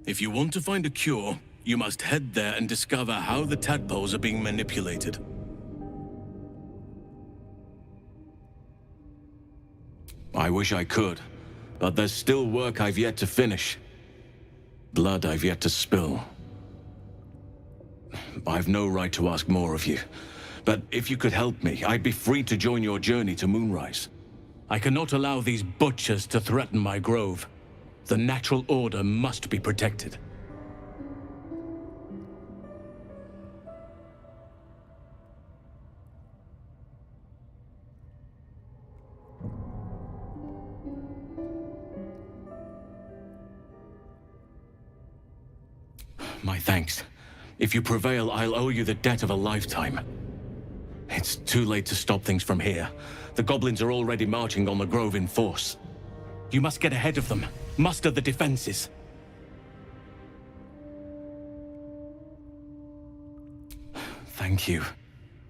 If you want to find a cure, you must head there and discover how the tadpoles are being manipulated. I wish I could, but there's still work I've yet to finish. Blood I've yet to spill. I've no right to ask more of you, but if you could help me, I'd be free to join your journey to Moonrise. I cannot allow these butchers to threaten my grove. The natural order must be protected. My thanks. If you prevail, I'll owe you the debt of a lifetime. It's too late to stop things from here. The goblins are already marching on the grove in force. You must get ahead of them. Muster the defenses. Thank you.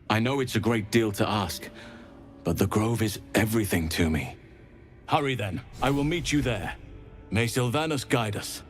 I know it's a great deal to ask, but the grove is everything to me. Hurry then. I will meet you there. May Sylvanus guide us.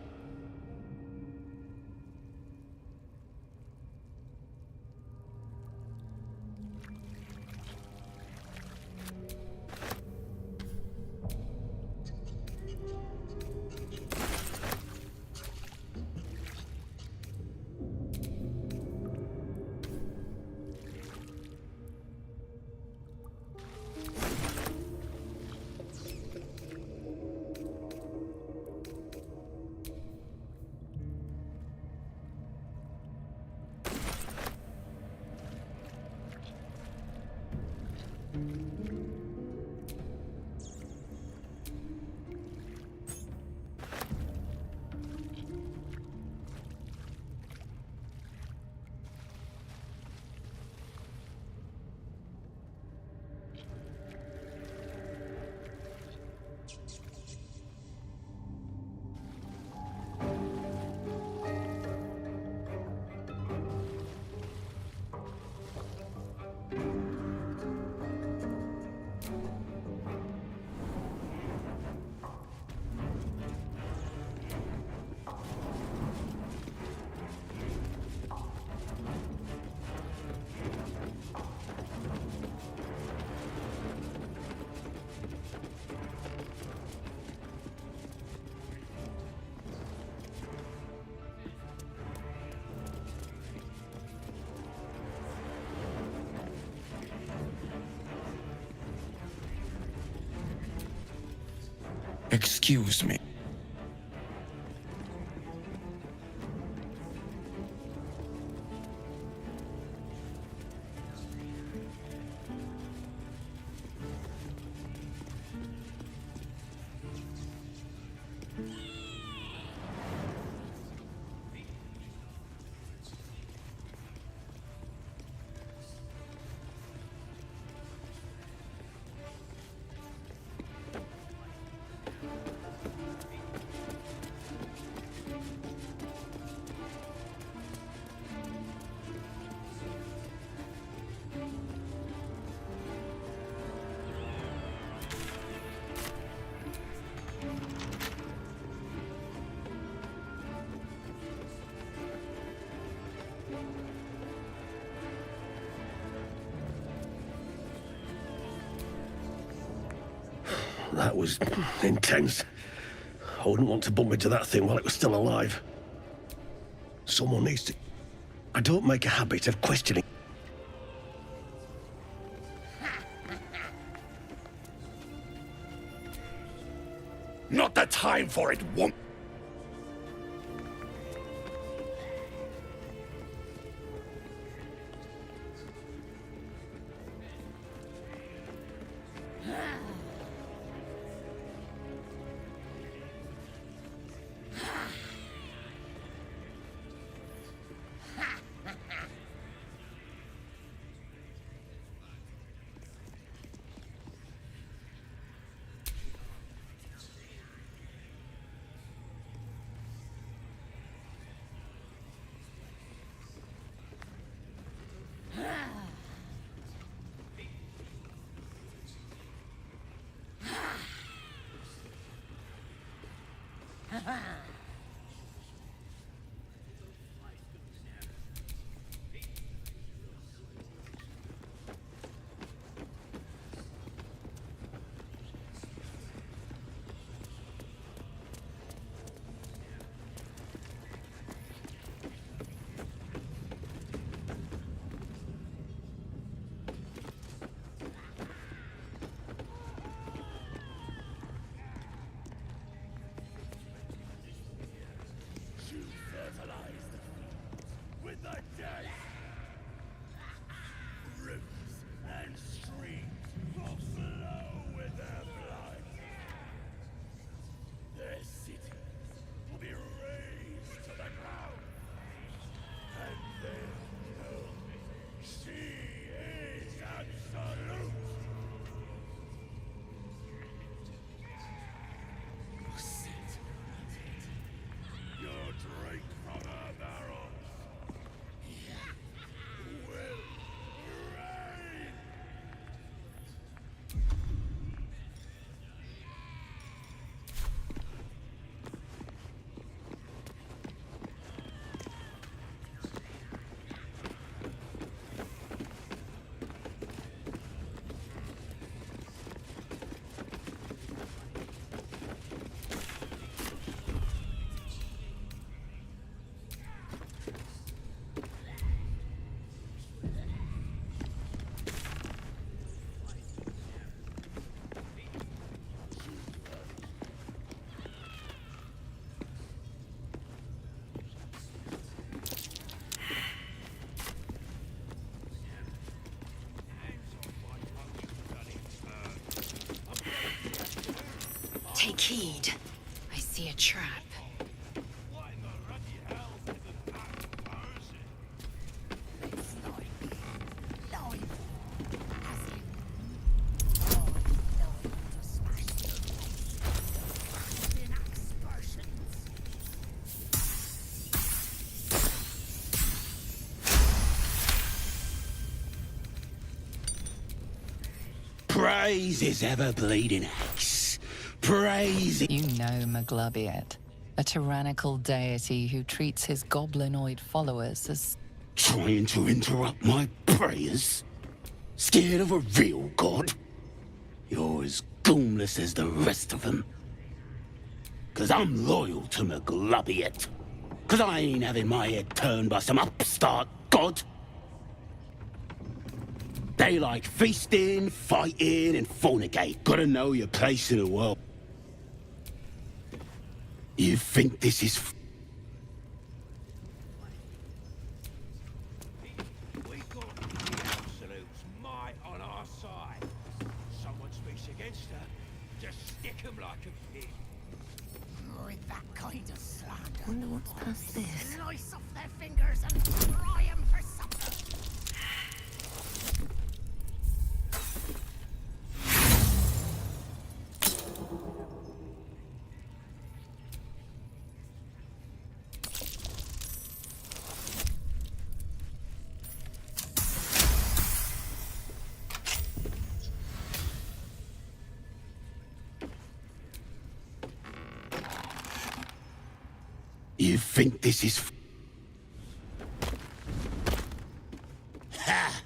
Excuse me. That was intense. I wouldn't want to bump into that thing while it was still alive. Someone needs to... I don't make a habit of questioning. Not the time for it, won't. Take heed. I see a trap. Praise his ever-bleeding axe. Praise... You know Maglubiet, a tyrannical deity who treats his goblinoid followers as... Trying to interrupt my prayers? Scared of a real god? You're as goonless as the rest of them. 'Cause I'm loyal to Maglubiet. 'Cause I ain't having my head turned by some upstart god. They like feasting, fighting, and fornicate. Gotta know your place in the world. You think this is... We got the Absolute's might on our side. Someone speaks against her, just stick 'em like a pig. With that kind of slander. Wonder what's past this. Slice off their fingers and fry 'em for supper. You think this is... Ha!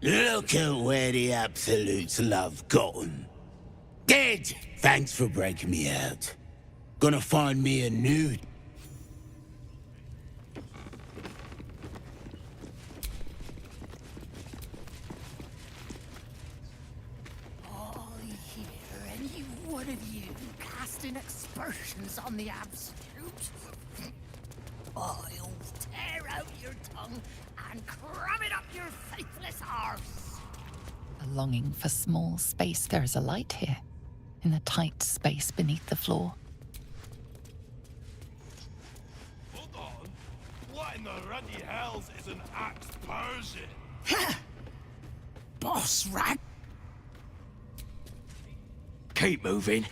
Look at where the Absolute's love gotten. Dead! Thanks for breaking me out. Gonna find me a new... All here, and you one of you casting aspersions on the Absolute. I'll tear out your tongue and cram it up your faithless arse. A longing for small space. There is a light here, in the tight space beneath the floor. Hold on. What in the ruddy hells is an axe Persian? Boss rat. Keep moving.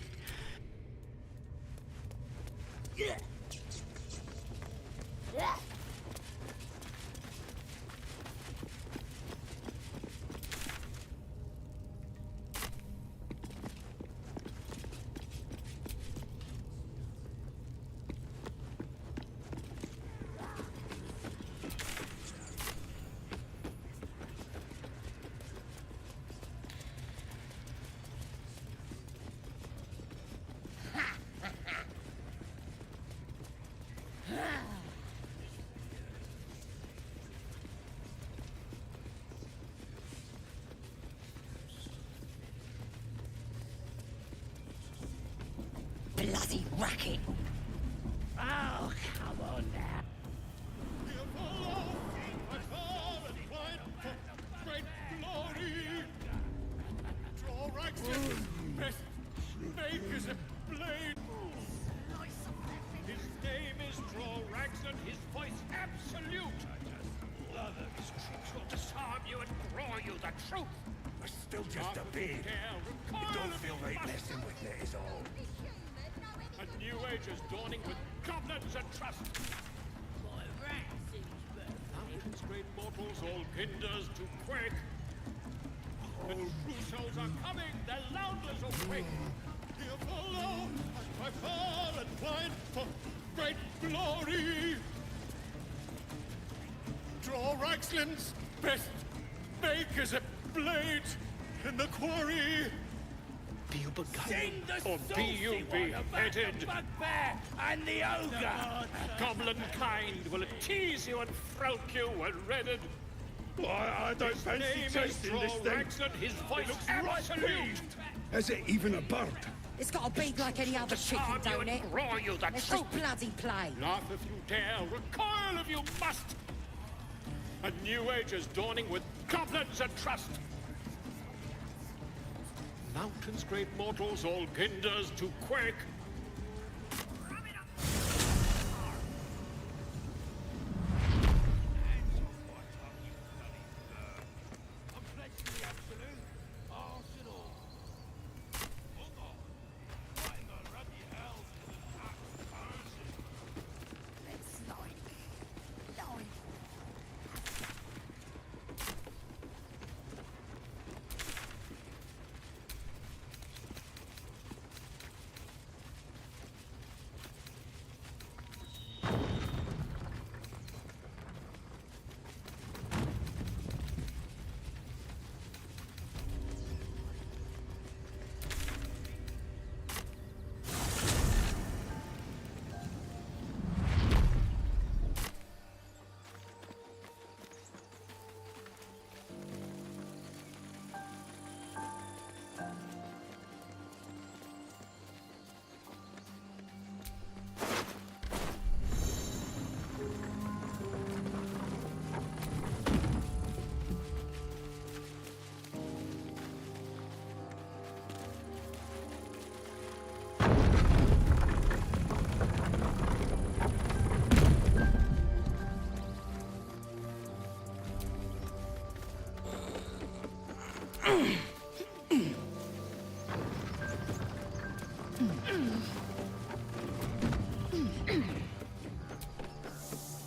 Bloody racket. Oh, come on now. Great glory! Draw Raxton, best makers a blade. His name is Draw Raxton, his voice absolute. His tricks will disarm you and draw you the truth. We're still just a bit. You don't feel right messing with it is all. A new age is dawning with goblins and trust. Mountains, great mortals, all kinders to quake. The true souls are coming, their loudness will quake. Here follow, by far and wide, for great glory. Draw Raxlin's best makers a blade in the quarry. Be you beguiled, or be you beheaded? The bugbear and the ogre! Goblin kind will tease you and throat you and redden. Why, I don't fancy chasing this thing. Raxton, his voice Looks absolute. right peeved. Is it even a bird? It's got a beak like any other chicken, Disarm you don't it? and draw you the It's truth. just bloody plain. Laugh if you dare, recoil if you must. A new age is dawning with goblins and trust. Mountains, great mortals, all kinders to quake.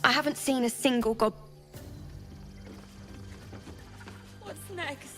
I haven't seen a single What's next?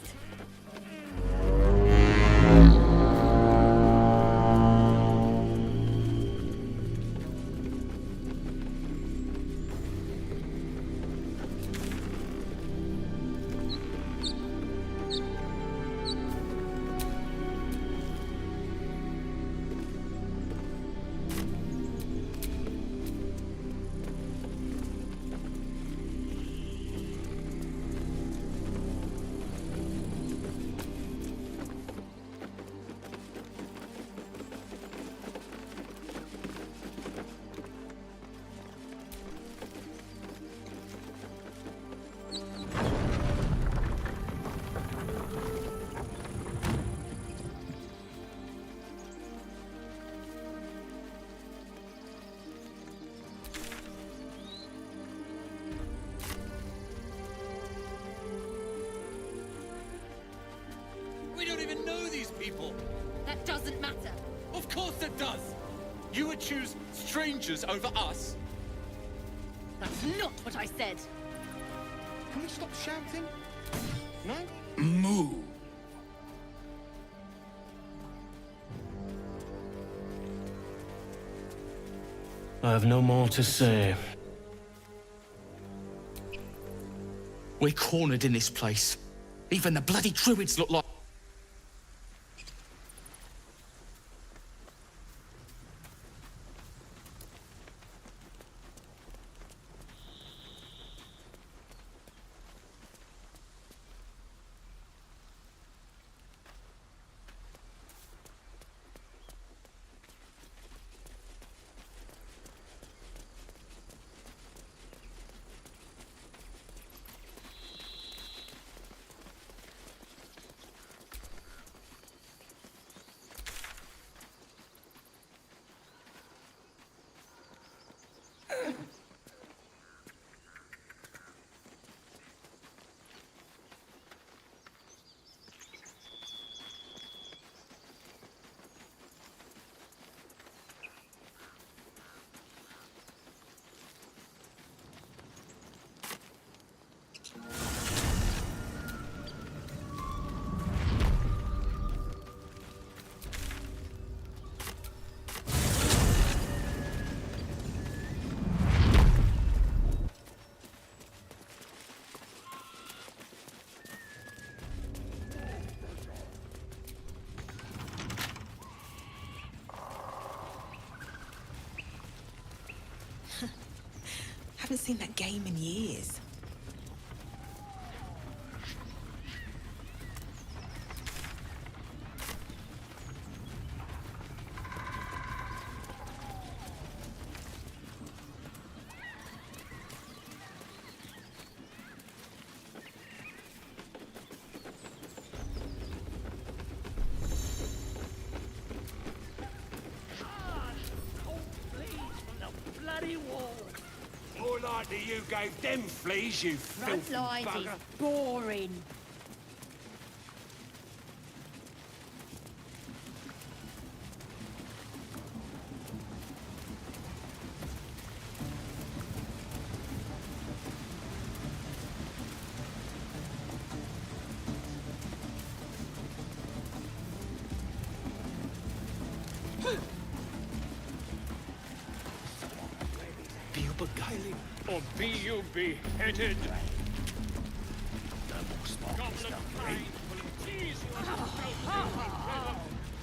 We don't even know these people. That doesn't matter. Of course it does. You would choose strangers over us. That's not what I said. Can we stop shouting? No? Move. I have no more to say. We're cornered in this place. Even the bloody druids look like... Haven't seen that game in years. More likely you gave them fleas, you filthy lies is bugger. boring. Be you beguiling, or be you beheaded? No more smoking stuff, eh?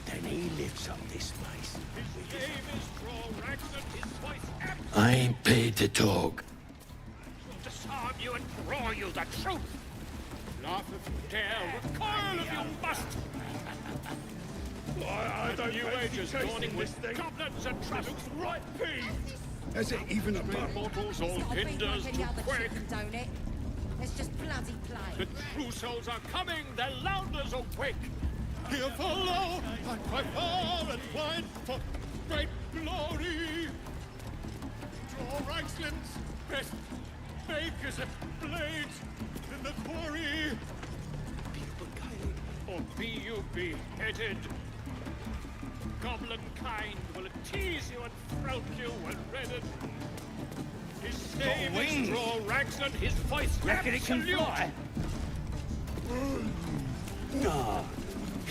Then he lives up this place. I ain't paid to talk. We'll disarm you and draw you the truth. Laugh if you dare, recoil if you must. I The don't new age is dawning with goblins and traps. right peeved. Has it even a Three mortals, all hinders to quake. Don't it? Let's just bloody play. The true souls are coming, their louders awake. Here follow, I cry far and wide for great glory. Draw Reichsland's best makers and blades in the quarry. Be you beguiled, or be you beheaded. Goblin kind will tease you and throat you when redded. His name is Draw Rags and his voice Reckon it can absolute. fly? No.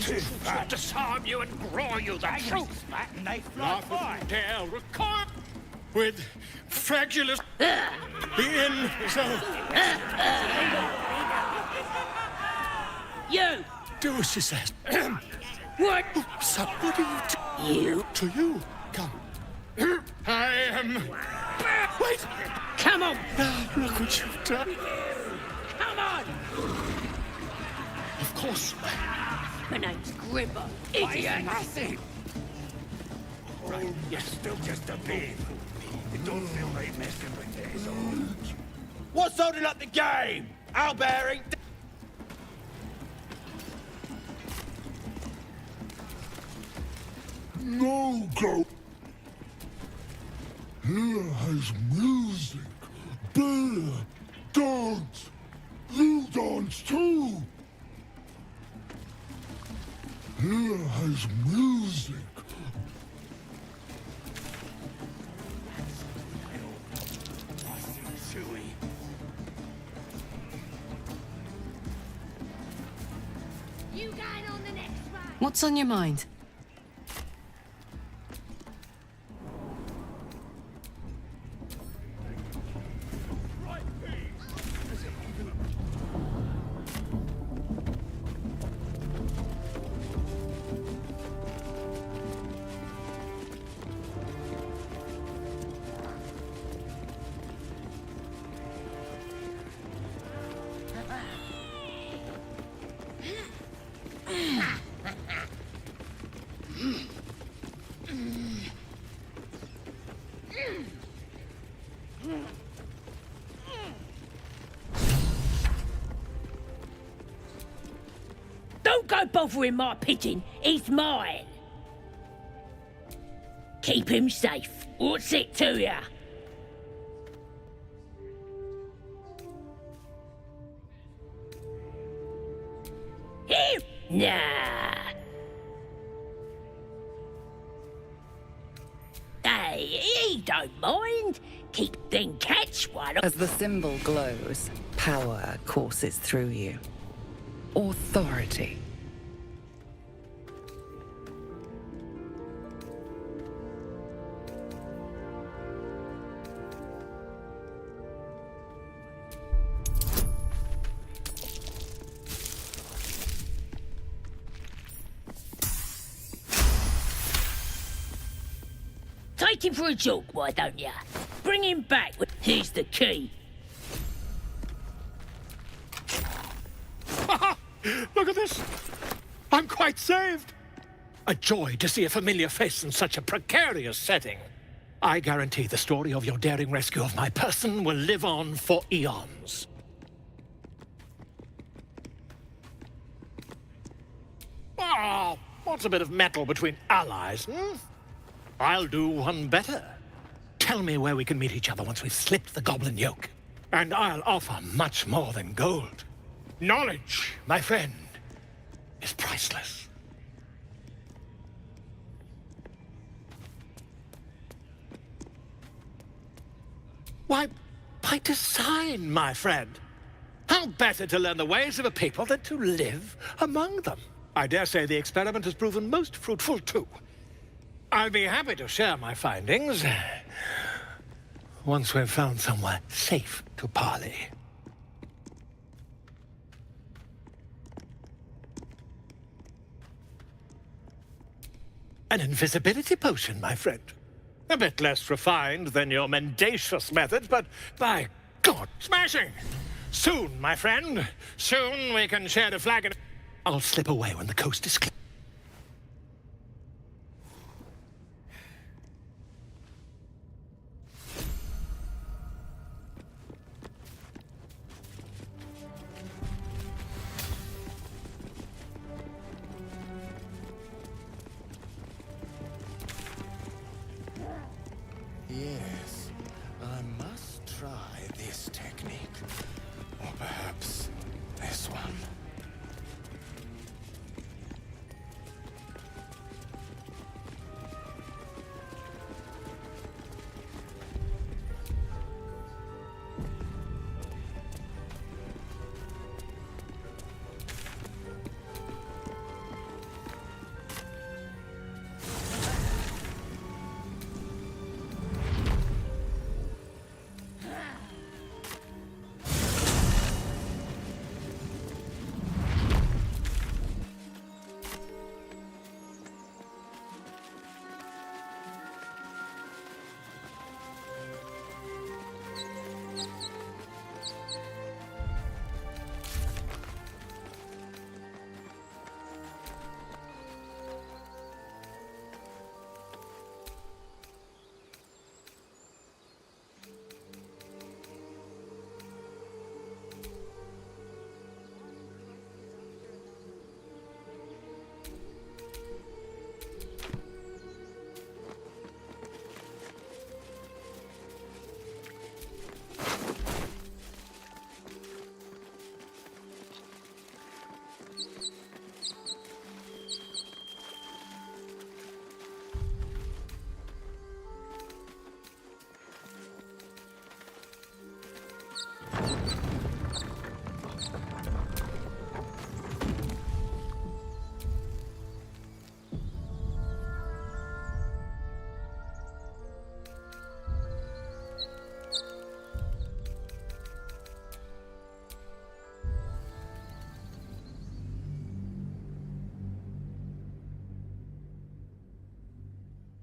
Too fat to disarm you and grow you the truth. Fat and they fly Laugh by. and dare record with fragulous being so. You! Do as she says. What? So, what are you You? to you? Come. I am. Wait! Come on! Now, look what you've done. Come on! Of course. My name's Grimmer, Idiot! idiot! Massive! Right, you're still just a babe. It don't feel like messing with it, is all. What's holding up the game? Owlbearing? No go. Here has music, beer, dance. You dance too. Here has music. You going on the next one? What's on your mind? Don't go bothering my pigeon. He's mine. Keep him safe. What's it to ya? Him? Nah. Hey, he don't mind. Keep then catch one. As the symbol glows, power courses through you. Authority. Take him for a joke, why don't ya? Bring him back. Here's the key. Look at this. I'm quite saved. A joy to see a familiar face in such a precarious setting. I guarantee the story of your daring rescue of my person will live on for eons. Oh, what's a bit of metal between allies, hmm? I'll do one better. Tell me where we can meet each other once we've slipped the goblin yoke. And I'll offer much more than gold. Knowledge, my friend, is priceless. Why, by design, my friend. How better to learn the ways of a people than to live among them? I dare say the experiment has proven most fruitful, too. I'll be happy to share my findings once we've found somewhere safe to parley. An invisibility potion, my friend. A bit less refined than your mendacious methods, but by God, smashing! Soon, my friend, soon we can share a flagon. I'll slip away when the coast is clear. Yes, I must try this technique. Or perhaps this one.